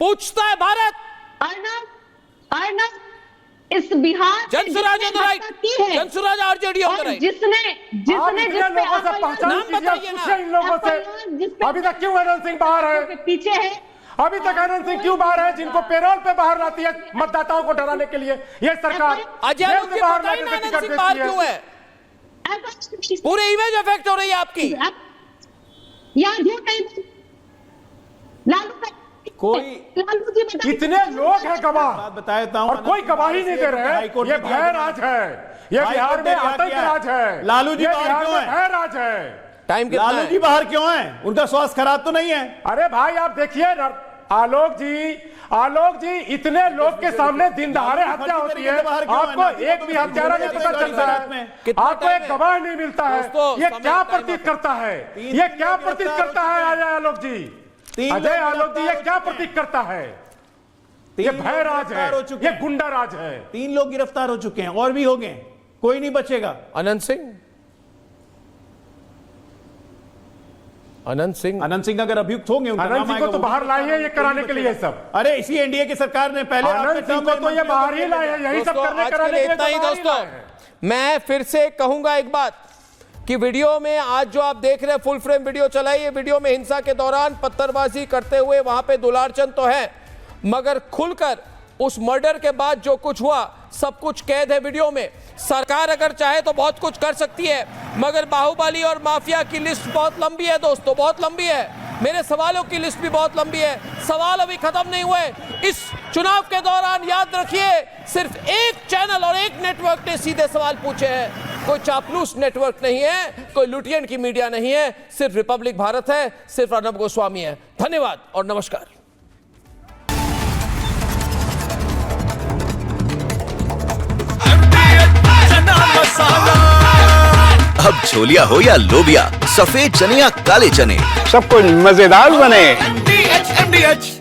[SPEAKER 4] पूछता है भारत।
[SPEAKER 15] अर्नब इस बिहार
[SPEAKER 4] जनसुराज जनसुराज आरजेडी
[SPEAKER 15] जिसने
[SPEAKER 11] लोगों से पहचान कीजिए इन लोगों से। अभी तक क्यों आनंद सिंह बाहर है?
[SPEAKER 15] पीछे है
[SPEAKER 11] अभी तक आनंद सिंह क्यों बाहर है, जिनको पेरोल पे बाहर लाती है मतदाताओं को डराने के लिए ये सरकार?
[SPEAKER 4] अजय बाहर क्यों है? पूरे इमेज इफेक्ट हो रही है आपकी।
[SPEAKER 11] इतने लोग हैं गवाह,
[SPEAKER 10] बताता हूं,
[SPEAKER 11] और कोई गवाही नहीं दे रहे। ये भय राज है, ये बिहार में आतंक राज है।
[SPEAKER 10] लालू जी बाहर क्यों है?
[SPEAKER 11] भय राज है।
[SPEAKER 4] टाइम
[SPEAKER 10] लालू जी बाहर क्यों हैं? उनका स्वास्थ्य खराब तो नहीं है?
[SPEAKER 11] अरे भाई आप देखिए आलोक जी इतने लोग के सामने दिन दहाड़े हत्या होती है, आपको एक भी हत्यारा नहीं पता चलता है, आपको एक गवाह नहीं मिलता है। ये क्या प्रतीत करता है? ये क्या प्रतीत करता है अजय आलोक जी? अजय आलोक जी ये क्या प्रतीत करता है? ये भय राज है, ये गुंडा राज है।
[SPEAKER 10] 3 लोग गिरफ्तार हो चुके हैं और भी हो गए, कोई नहीं बचेगा।
[SPEAKER 4] अनंत सिंह अगर अभियुक्त होंगे,
[SPEAKER 11] अनंत सिंह को तो बाहर लाए हैं ये कराने के लिए सब।
[SPEAKER 10] अरे इसी एनडीए की सरकार ने पहले
[SPEAKER 11] अनंत सिंह को तो ये बाहर ही लाए हैं, यही सब कराने के लिए।
[SPEAKER 4] इतना ही दोस्तों, मैं फिर से कहूंगा एक बात कि वीडियो में आज जो आप देख रहे हैं फुल फ्रेम वीडियो चलाई है, वीडियो में हिंसा के दौरान पत्थरबाजी करते हुए वहां पे दुलारचंद तो है, मगर खुलकर उस मर्डर के बाद जो कुछ हुआ सब कुछ कैद है वीडियो में। सरकार अगर चाहे तो बहुत कुछ कर सकती है, मगर बाहुबली और माफिया की लिस्ट बहुत लंबी है दोस्तों, बहुत लंबी है। मेरे सवालों की लिस्ट भी बहुत लंबी है, सवाल अभी खत्म नहीं हुए। इस चुनाव के दौरान याद रखिए, सिर्फ एक चैनल और एक नेटवर्क ने सीधे सवाल पूछे हैं। कोई चापलूस नेटवर्क नहीं है, कोई लुटियन की मीडिया नहीं है, सिर्फ रिपब्लिक भारत है, सिर्फ अर्नब गोस्वामी है। धन्यवाद और नमस्कार।
[SPEAKER 17] अब छोलिया हो या लोबिया, सफेद चने या काले चने,
[SPEAKER 14] सब कुछ मजेदार बने।
[SPEAKER 17] MDH